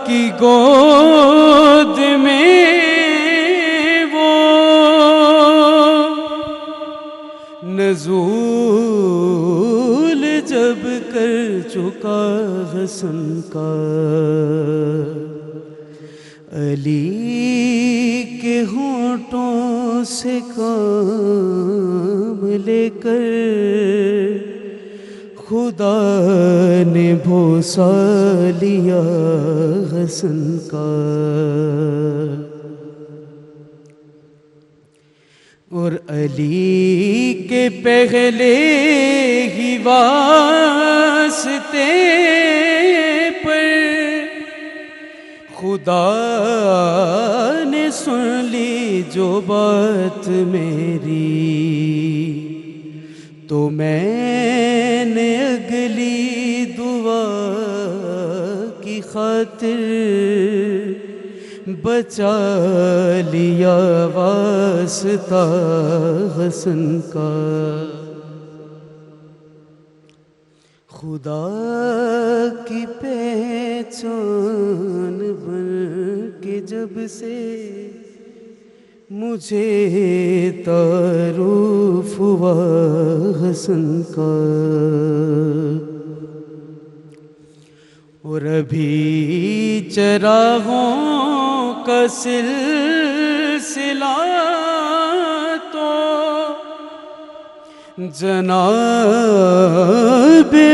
کی گود میں وہ نزول جب کر چکا حسن کا، علی کے ہونٹوں سے کام لے کر خدا نے بوسہ لیا حسن کا، اور علی کے پہلے ہی واسطے پر خدا نے سن لی جو بات میری، تو میں نے اگلی دعا کی خاطر بچا لیا واسطہ حسن کا، خدا کی پہچان بن کے جب سے مجھے تعارف ہوا حسن کا، اور ابھی چراغوں کا سلسلہ تو جناب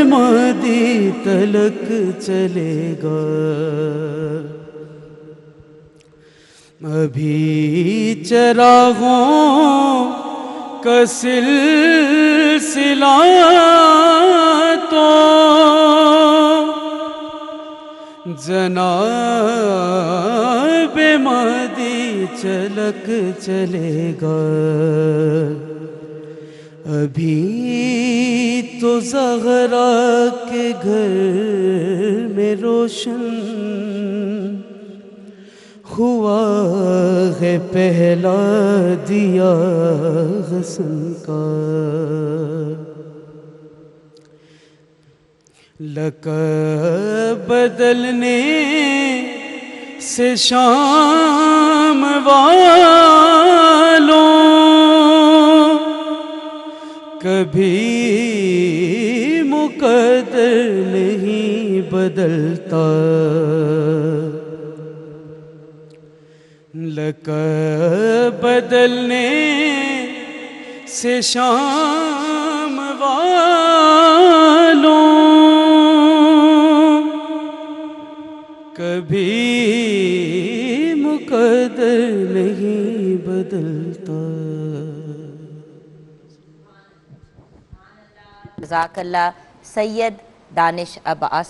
مہدی تلک چلے گا، ابھی چراغوں کا سلسلہ تو جناب مہدی چلک چلے گا، ابھی تو زہرا کے گھر میں روشن ہوا ہے پہلا دیا حسن کا، لقب بدلنے سے شام والوں کبھی مقدر نہیں بدلتا، لقب بدلنے سے شام والوں کبھی مقدر نہیں بدلتا۔ جزاک اللہ سید دانش عباس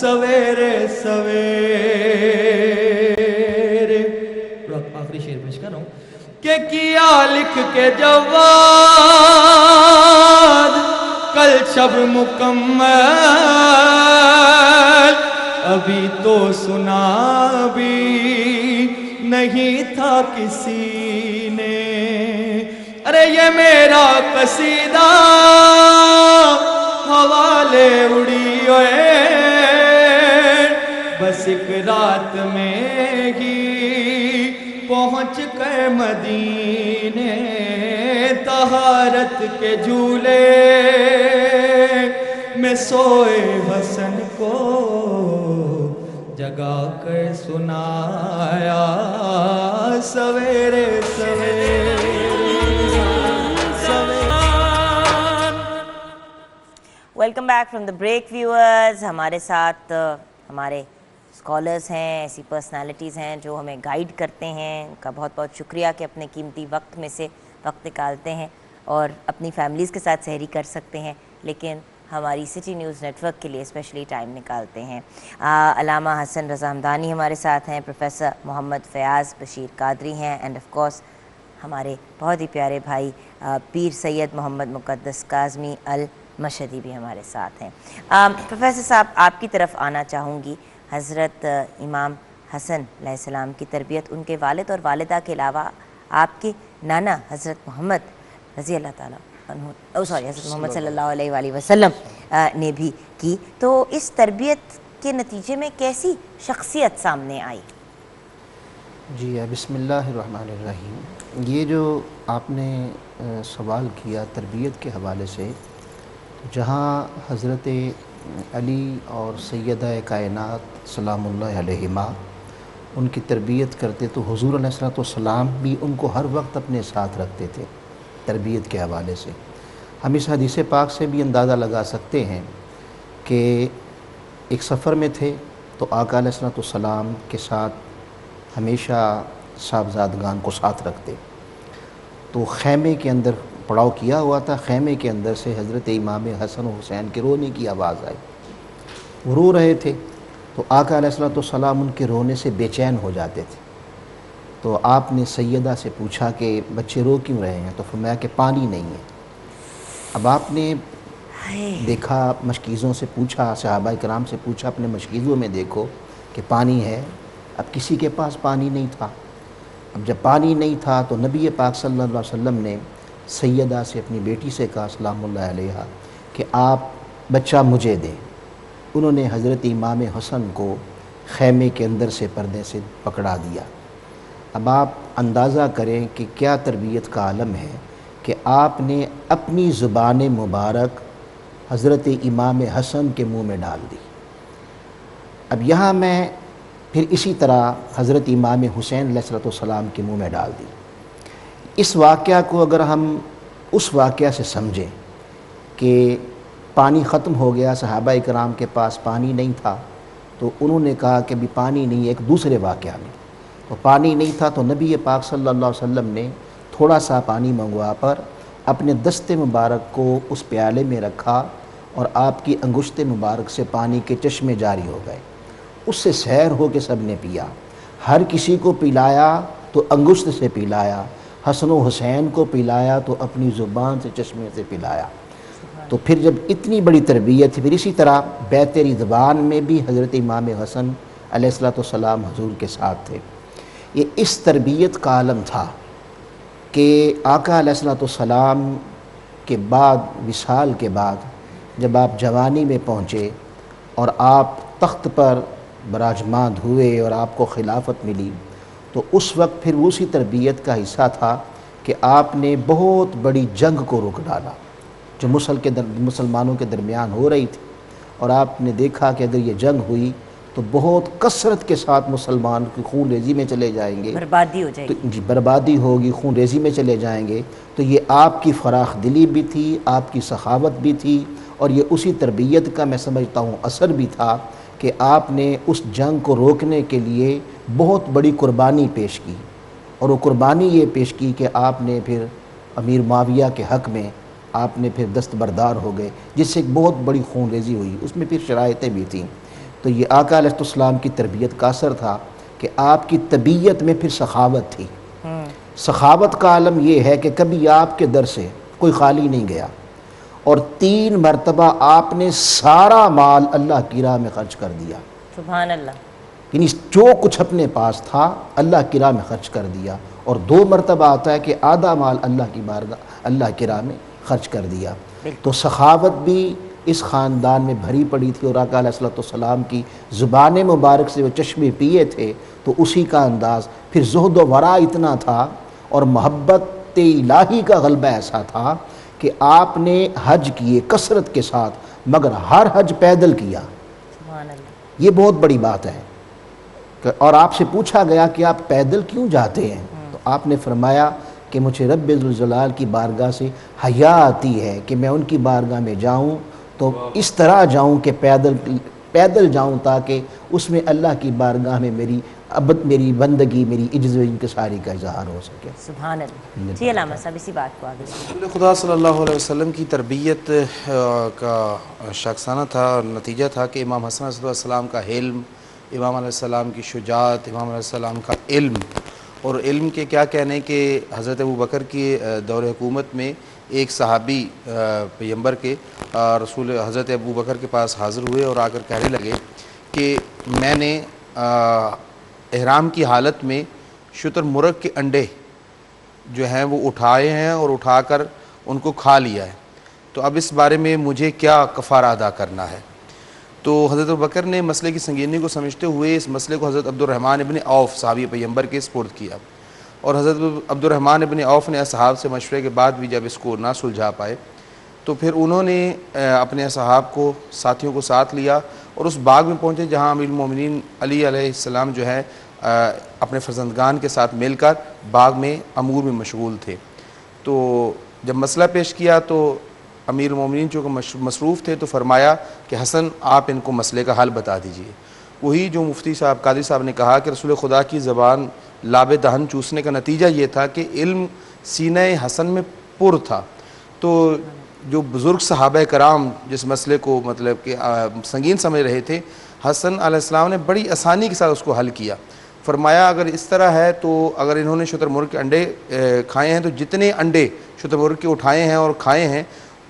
سویرے سویرے. آخری شعر پیش کر رہا ہوں. کہ کیا لکھ کے جواد کل شب مکمل، ابھی تو سنا بھی نہیں تھا کسی نے. ارے یہ میرا قصیدہ حوالے اڑی ہوئے، بس ایک رات میں ہی پہنچ کر مدینے. طہارت کے جھولے میں سوئے حسن کو جگا کر سنایا سویرے سویرے. Welcome back from the break viewers. ہمارے ساتھ ہمارے اسکالرس ہیں، ایسی پرسنالٹیز ہیں جو ہمیں گائیڈ کرتے ہیں. ان کا بہت بہت شکریہ کہ اپنے قیمتی وقت میں سے وقت نکالتے ہیں اور اپنی فیملیز کے ساتھ سحری کر سکتے ہیں، لیکن ہماری سٹی نیوز نیٹ ورک کے لیے اسپیشلی ٹائم نکالتے ہیں. علامہ حسن رضا ہمدانی ہمارے ساتھ ہیں، پروفیسر محمد فیاض بشیر قادری ہیں، اینڈ آف کورس ہمارے بہت ہی پیارے بھائی پیر سید محمد مقدس کاظمی المشہدی بھی ہمارے ساتھ ہیں. پروفیسر صاحب، آپ کی طرف آنا چاہوں گی. حضرت امام حسن علیہ السلام کی تربیت ان کے والد اور والدہ کے علاوہ آپ کے نانا حضرت محمد رضی اللہ تعالیٰ عنہ حضرت محمد صلی اللہ علیہ وآلہ وسلم نے بھی کی. تو اس تربیت کے نتیجے میں کیسی شخصیت سامنے آئی؟ جی بسم اللہ الرحمن الرحیم. یہ جو آپ نے سوال کیا تربیت کے حوالے سے، جہاں حضرت علی اور سیدہ کائنات سلام اللہ علیہما ان کی تربیت کرتے، تو حضور علیہ السلام بھی ان کو ہر وقت اپنے ساتھ رکھتے تھے تربیت کے حوالے سے. ہم اس حدیث پاک سے بھی اندازہ لگا سکتے ہیں کہ ایک سفر میں تھے تو آقا علیہ السلام کے ساتھ ہمیشہ صاحبزادگان کو ساتھ رکھتے. تو خیمے کے اندر پڑاؤ کیا ہوا تھا، خیمے کے اندر سے حضرت امام حسن و حسین کے رونے کی آواز آئی. وہ رو رہے تھے تو آقا علیہ السلام ان کے رونے سے بے چین ہو جاتے تھے. تو آپ نے سیدہ سے پوچھا کہ بچے رو کیوں رہے ہیں؟ تو فرمایا کہ پانی نہیں ہے. اب آپ نے دیکھا، مشکیزوں سے پوچھا، صحابہ کرام سے پوچھا اپنے مشکیزوں میں دیکھو کہ پانی ہے. اب کسی کے پاس پانی نہیں تھا. اب جب پانی نہیں تھا تو نبی پاک صلی اللہ علیہ وسلم نے سیدہ سے اپنی بیٹی سے کہا سلام اللہ علیہا کہ آپ بچہ مجھے دیں. انہوں نے حضرت امام حسن کو خیمے کے اندر سے پردے سے پکڑا دیا. اب آپ اندازہ کریں کہ کیا تربیت کا عالم ہے کہ آپ نے اپنی زبان مبارک حضرت امام حسن کے منہ میں ڈال دی. اب یہاں میں پھر اسی طرح حضرت امام حسین علیہ السلام کے منہ میں ڈال دی. اس واقعہ کو اگر ہم اس واقعہ سے سمجھیں کہ پانی ختم ہو گیا، صحابہ کرام کے پاس پانی نہیں تھا، تو انہوں نے کہا کہ بھی پانی نہیں ہے. ایک دوسرے واقعہ میں تو پانی نہیں تھا تو نبی پاک صلی اللہ علیہ وسلم نے تھوڑا سا پانی منگوا پر اپنے دست مبارک کو اس پیالے میں رکھا اور آپ کی انگشت مبارک سے پانی کے چشمے جاری ہو گئے. اس سے سیر ہو کے سب نے پیا. ہر کسی کو پلایا تو انگشت سے پلایا، حسن و حسین کو پلایا تو اپنی زبان سے چشمے سے پلایا. تو پھر جب اتنی بڑی تربیت تھی، پھر اسی طرح بیت رضوان میں بھی حضرت امام حسن علیہ السلام حضور کے ساتھ تھے. یہ اس تربیت کا عالم تھا کہ آقا علیہ السلام کے بعد، وصال کے بعد جب آپ جوانی میں پہنچے اور آپ تخت پر براجمان ہوئے اور آپ کو خلافت ملی، تو اس وقت پھر اسی تربیت کا حصہ تھا کہ آپ نے بہت بڑی جنگ کو روک ڈالا جو مسلمانوں کے درمیان ہو رہی تھی. اور آپ نے دیکھا کہ اگر یہ جنگ ہوئی تو بہت کثرت کے ساتھ مسلمان کی خون ریزی میں چلے جائیں گے، بربادی ہو جائے گی. جی بربادی ہوگی، خون ریزی میں چلے جائیں گے. تو یہ آپ کی فراخ دلی بھی تھی، آپ کی سخاوت بھی تھی، اور یہ اسی تربیت کا میں سمجھتا ہوں اثر بھی تھا کہ آپ نے اس جنگ کو روکنے کے لیے بہت بڑی قربانی پیش کی. اور وہ قربانی یہ پیش کی کہ آپ نے پھر امیر معاویہ کے حق میں آپ نے پھر دستبردار ہو گئے، جس سے ایک بہت بڑی خون ریزی ہوئی. اس میں پھر شرائطیں بھی تھیں. تو تو یہ آقا علیہ السلام کی تربیت کا اثر تھا کہ آپ کی طبیعت میں پھر سخاوت تھی. سخاوت کا عالم یہ ہے کہ کبھی آپ کے در سے کوئی خالی نہیں گیا، اور 3 مرتبہ آپ نے سارا مال اللہ کی راہ میں خرچ کر دیا. سبحان اللہ. یعنی جو کچھ اپنے پاس تھا اللہ کی راہ میں خرچ کر دیا، اور 2 مرتبہ آتا ہے کہ آدھا مال اللہ کی راہ میں خرچ کر دیا. تو سخاوت بھی اس خاندان میں بھری پڑی تھی، اور آقا علیہ السلام کی زبان مبارک سے وہ چشمے پیے تھے تو اسی کا انداز. پھر زہد و ورع اتنا تھا اور محبت الہی کا غلبہ ایسا تھا کہ آپ نے حج کیے کثرت کے ساتھ، مگر ہر حج پیدل کیا. سبحان اللہ. یہ بہت بڑی بات ہے. اور آپ سے پوچھا گیا کہ آپ پیدل کیوں جاتے ہیں؟ تو آپ نے فرمایا کہ مجھے رب ذوالجلال کی بارگاہ سے حیا آتی ہے کہ میں ان کی بارگاہ میں جاؤں تو اس طرح جاؤں کہ پیدل جاؤں، تاکہ اس میں اللہ کی بارگاہ میں میری بندگی، میری عجز و انکساری کا اظہار ہو سکے. سبحان اللہ. جی علامہ صاحب اسی بات کو آگے. رسول خدا صلی اللہ علیہ وسلم کی تربیت کا شاخسانہ تھا، نتیجہ تھا کہ امام حسن علیہ السلام کا حلم، امام علیہ السلام کی شجاعت، امام علیہ السلام کا علم. اور علم کے کیا کہنے کہ حضرت ابوبکر کی دور حکومت میں ایک صحابی پیغمبر کے رسول حضرت ابوبکر کے پاس حاضر ہوئے اور آ کر کہنے لگے کہ میں نے احرام کی حالت میں شتر مرغ کے انڈے جو ہیں وہ اٹھائے ہیں اور اٹھا کر ان کو کھا لیا ہے، تو اب اس بارے میں مجھے کیا کفارہ ادا کرنا ہے؟ تو حضرت ابوبکر نے مسئلے کی سنگینی کو سمجھتے ہوئے اس مسئلے کو حضرت عبدالرحمن ابن عوف صحابی پیغمبر کے سپرد کیا، اور حضرت عبدالرحمن ابن عوف نے اصحاب سے مشورے کے بعد بھی جب اس کو نہ سلجھا پائے تو پھر انہوں نے اپنے اصحاب کو، ساتھیوں کو ساتھ لیا اور اس باغ میں پہنچے جہاں امیر المومنین علی علیہ السلام جو ہے اپنے فرزندگان کے ساتھ مل کر باغ میں امور میں مشغول تھے. تو جب مسئلہ پیش کیا تو امیر المومنین چونکہ مصروف تھے تو فرمایا کہ حسن آپ ان کو مسئلے کا حل بتا دیجئے. وہی جو مفتی صاحب قادری صاحب نے کہا کہ رسول خدا کی زبان لاب دہن چوسنے کا نتیجہ یہ تھا کہ علم سینہ حسن میں پر تھا. تو جو بزرگ صحابہ کرام جس مسئلے کو مطلب کہ سنگین سمجھ رہے تھے، حسن علیہ السلام نے بڑی آسانی کے ساتھ اس کو حل کیا. فرمایا اگر اس طرح ہے تو اگر انہوں نے شتر مرغ کے انڈے کھائے ہیں تو جتنے انڈے شتر مرغ کے اٹھائے ہیں اور کھائے ہیں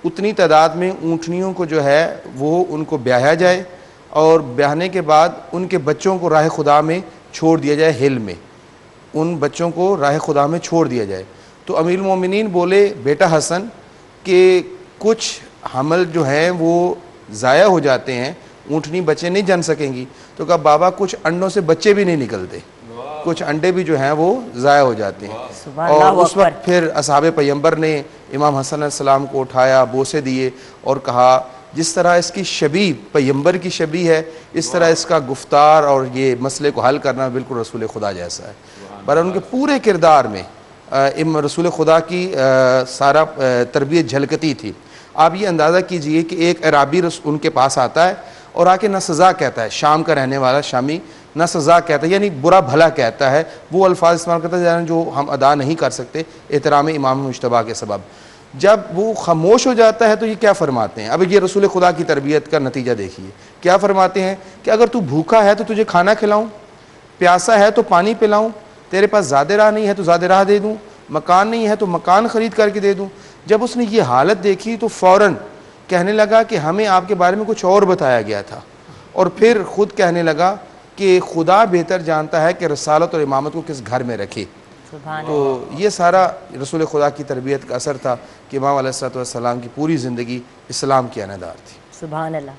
اتنی تعداد میں اونٹنیوں کو جو ہے وہ ان کو بیاہا جائے، اور بیاہنے کے بعد ان کے بچوں کو راہ خدا میں چھوڑ دیا جائے. ہل میں ان بچوں کو راہ خدا میں چھوڑ دیا جائے. تو امیر المومنین بولے بیٹا حسن کہ کچھ حمل جو ہیں وہ ضائع ہو جاتے ہیں، اونٹنی بچے نہیں جن سکیں گی. تو کہا بابا کچھ انڈوں سے بچے بھی نہیں نکلتے، کچھ انڈے بھی جو ہیں وہ ضائع ہو جاتے ہیں. اور اس وقت پھر اصحاب پیغمبر نے امام حسن علیہ السلام کو اٹھایا، بوسے دیے اور کہا جس طرح اس کی شبیہ پیغمبر کی شبیہ ہے اس طرح اس کا گفتار اور یہ مسئلے کو حل کرنا بالکل رسول خدا جیسا ہے. پر ان کے پورے کردار میں رسول خدا کی سارا تربیت جھلکتی تھی. آپ یہ اندازہ کیجئے کہ ایک عرابی ان کے پاس آتا ہے اور آ کے نہ سزا کہتا ہے، شام کا رہنے والا شامی نہ سزا کہتا ہے، یعنی برا بھلا کہتا ہے، وہ الفاظ استعمال کرتا ہے جو ہم ادا نہیں کر سکتے احترام امام مجتبیٰ کے سبب. جب وہ خاموش ہو جاتا ہے تو یہ کیا فرماتے ہیں؟ اب یہ رسول خدا کی تربیت کا نتیجہ دیکھیے. کیا فرماتے ہیں کہ اگر تو بھوکا ہے تو تجھے کھانا کھلاؤں، پیاسا ہے تو پانی پلاؤں، تیرے پاس زیادہ راہ نہیں ہے تو زیادہ راہ دے دوں، مکان نہیں ہے تو مکان خرید کر کے دے دوں. جب اس نے یہ حالت دیکھی تو فوراً کہنے لگا کہ ہمیں آپ کے بارے میں کچھ اور بتایا گیا تھا، اور پھر خود کہنے لگا کہ خدا بہتر جانتا ہے کہ رسالت اور امامت کو کس گھر میں رکھے. تو یہ سارا رسول خدا کی تربیت کا اثر تھا کہ امام علیہ السلام کی پوری زندگی اسلام کی آنےدار تھی. سبحان اللہ.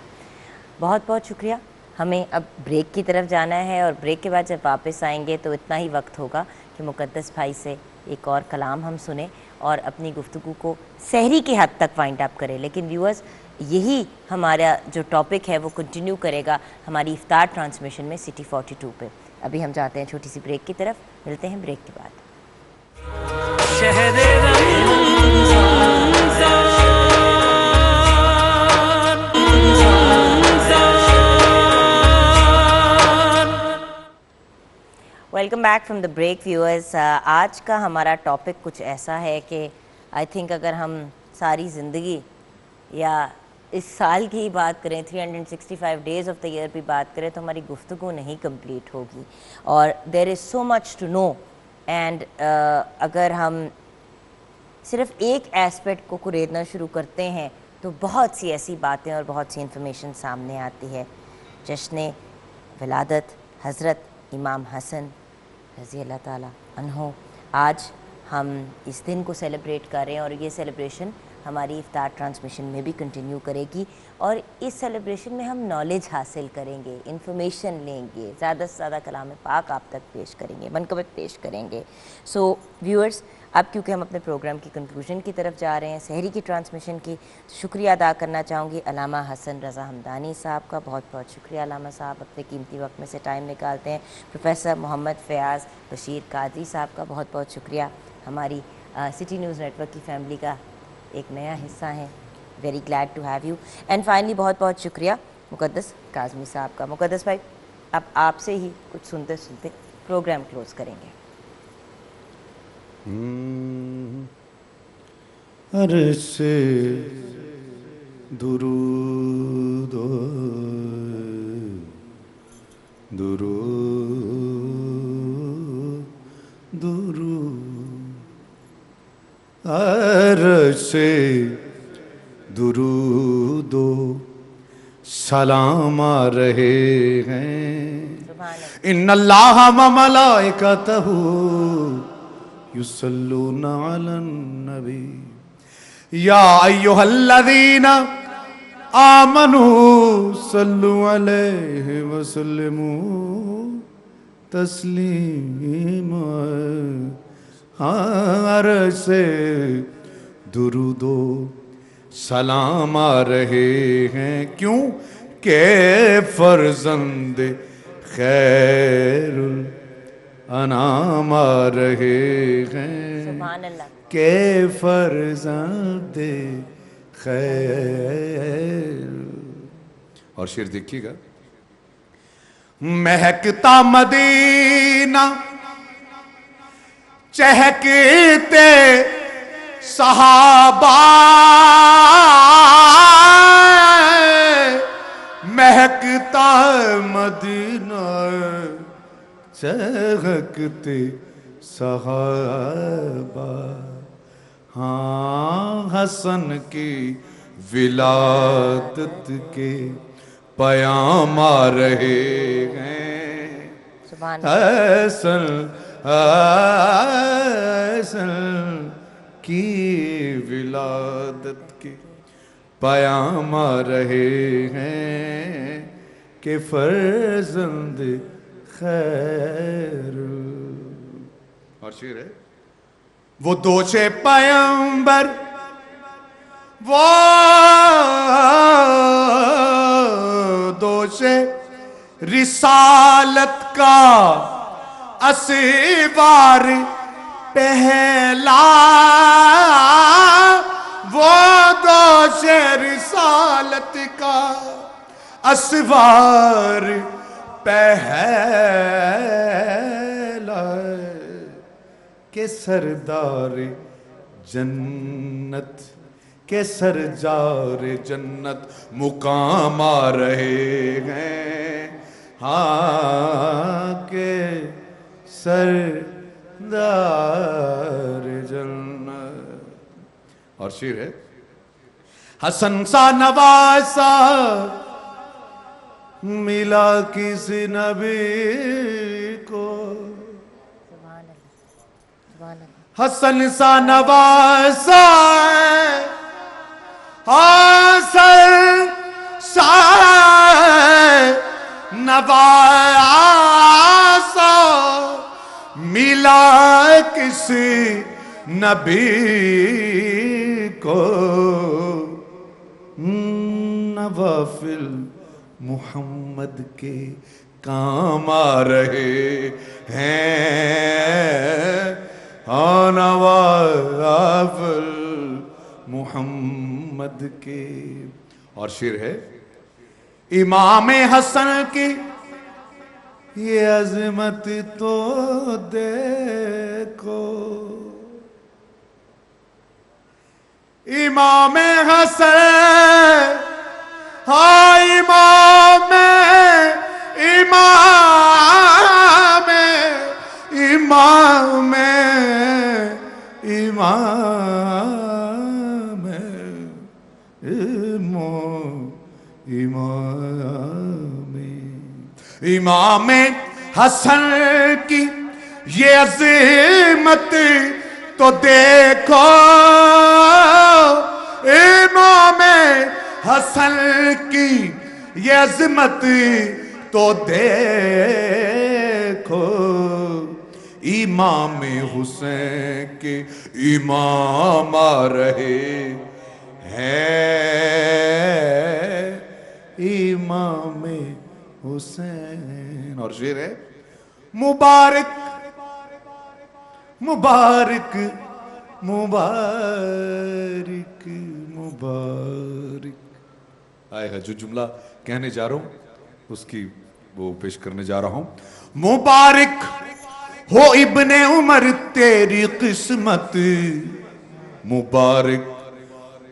بہت بہت شکریہ. ہمیں اب بریک کی طرف جانا ہے، اور بریک کے بعد جب واپس آئیں گے تو اتنا ہی وقت ہوگا کہ مقدس بھائی سے ایک اور کلام ہم سنیں اور اپنی گفتگو کو سحری کی حد تک وائنڈ اپ کریں. لیکن ویورز یہی ہمارا جو ٹاپک ہے وہ کنٹینیو کرے گا ہماری افطار ٹرانسمیشن میں سٹی 42 پہ. ابھی ہم جاتے ہیں چھوٹی سی بریک کی طرف، ملتے ہیں بریک کے بعد. Welcome back from the break viewers. آج کا ہمارا ٹاپک کچھ ایسا ہے کہ آئی تھنک اگر ہم ساری زندگی یا اس سال کی ہی بات کریں 365 ڈیز آف دا ایئر بھی بات کریں تو ہماری گفتگو نہیں کمپلیٹ ہوگی. اور دیر از سو مچ ٹو نو اینڈ اگر ہم صرف ایک ایسپیکٹ کو کریدنا شروع کرتے ہیں تو بہت سی ایسی باتیں اور بہت سی انفارمیشن سامنے آتی ہے. جشن ولادت حضرت امام حسن رضی اللہ تعالیٰ عنہ، آج ہم اس دن کو سیلیبریٹ کر رہے ہیں اور یہ سیلیبریشن ہماری افطار ٹرانسمیشن میں بھی کنٹینیو کرے گی اور اس سیلیبریشن میں ہم نالج حاصل کریں گے، انفارمیشن لیں گے، زیادہ سے زیادہ کلام پاک آپ تک پیش کریں گے، منقبت پیش کریں گے. سو ویورز، اب کیونکہ ہم اپنے پروگرام کی کنکلوژن کی طرف جا رہے ہیں، سحری کی ٹرانسمیشن کی، شکریہ ادا کرنا چاہوں گی علامہ حسن رضا ہمدانی صاحب کا. بہت بہت شکریہ علامہ صاحب، اپنے قیمتی وقت میں سے ٹائم نکالتے ہیں. پروفیسر محمد فیاض بشیر قادری صاحب کا بہت بہت شکریہ، ہماری سٹی نیوز نیٹ ورک کی فیملی کا ایک نیا حصہ ہیں. Very glad to have you. And finally بہت بہت شکریہ مقدس کاظمی صاحب کا. مقدس بھائی، اب آپ سے ہی کچھ سنتے سنتے پروگرام کلوز کریں گے. عرش سے درود درود درود، عرش سے درود و سلام آ رہے ہیں. ان اللہ و ملائکتہ یصلون علی النبی یا ایھا الذین آمنوا صلوا علیہ وسلموا تسلیما. عرش سے درود و سلام آ رہے ہیں، کیوں کہ فرزند خیر الانام آ رہے ہیں. سبحان اللہ. کہ فرزند خیر. اور شعر دیکھیے گا. مہکتا مدینہ چہکتے صحابہ، مہکتا مدینہ چہکتے صحابہ. ہاں حسن کی ولادت کے پیام آ رہے ہیں. حسن حسن کی ولادت کے پیام آ رہے ہیں کہ فرزند خیر. اور شعر ہے، وہ دوش پیمبر، وہ دوش رسالت کا اسوار پہلا، وہ دوش رسالت کا اسوار پہلا کہ سردار جنت کے سرجار جنت مقام آ رہے ہیں. ہاں کہ سردار جنت. اور شعر ہے، حسن سا نواسا ملا کسی نبی کو، حسن سا نواسا حسن سا نواسا ملا کسی نبی کو. نوافل محمد کے کام آ رہے ہیں. نوافل محمد کے. اور شعر ہے، امام حسن کی یہ عظمت تو دیکھو، امام حسن ہاں امام امام امام امام امام امام حسن کی یہ عظمت تو دیکھو، امام حسن کی یہ عظمت تو دیکھو، امام حسین کے امام آ رہے ہیں، امام حسین۔ اور شعر ہے مبارک مبارک مبارک مبارک۔ آئے ہے جو جملہ کہنے جا رہا ہوں اس کی وہ پیش کرنے جا رہا ہوں۔ مبارک ہو ابن عمر تیری قسمت، مبارک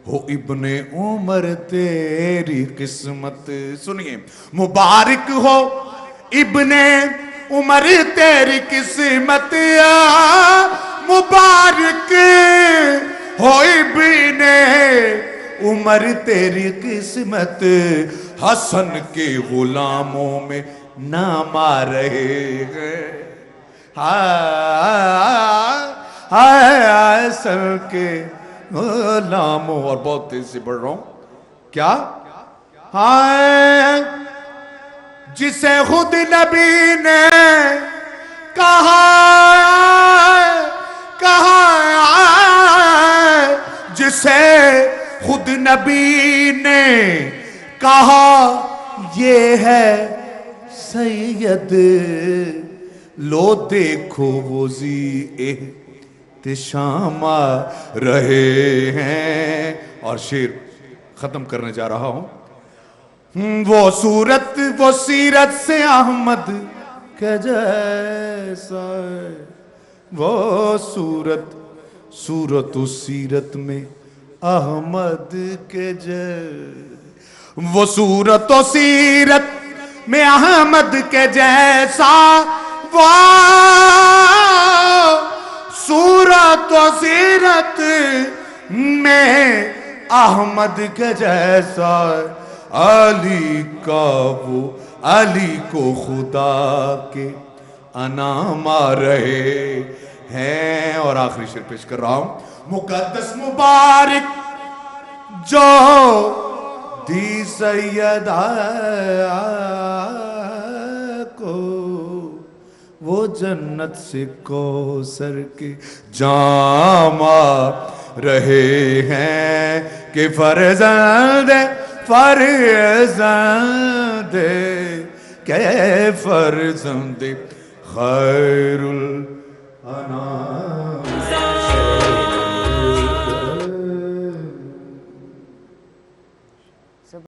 ہو ابن عمر تیری قسمت۔ سنیے، مبارک ہو ابن عمر تیری قسمت، مبارک ہو ابن عمر تیری قسمت، حسن کے غلاموں میں نام آ رہے ہیں، حسن کے غلاموں۔ اور بہت تیز سے پڑھ رہا ہوں، کیا؟ جسے خود نبی نے کہا جسے خود نبی نے کہا یہ ہے سید، لو دیکھو وہ ذی احتشام آ رہے ہیں۔ اور شعر ختم کرنے جا رہا ہوں۔ وہ صورت وہ سیرت سے احمد کے جیسا ہے، وہ صورت و سیرت میں احمد کے جیسا، وہ صورت و سیرت میں احمد کے جیسا، وہ صورت و سیرت میں احمد کے جیسا، علی کا وہ علی کو خدا کے انعام آ رہے ہیں۔ اور آخری شعر پیش کر رہا ہوں۔ مقدس مبارک جو دی سیدہ کو، وہ جنت سے کوثر کے جام آ رہے ہیں، کہ فرزند کے فرزند خیر الانام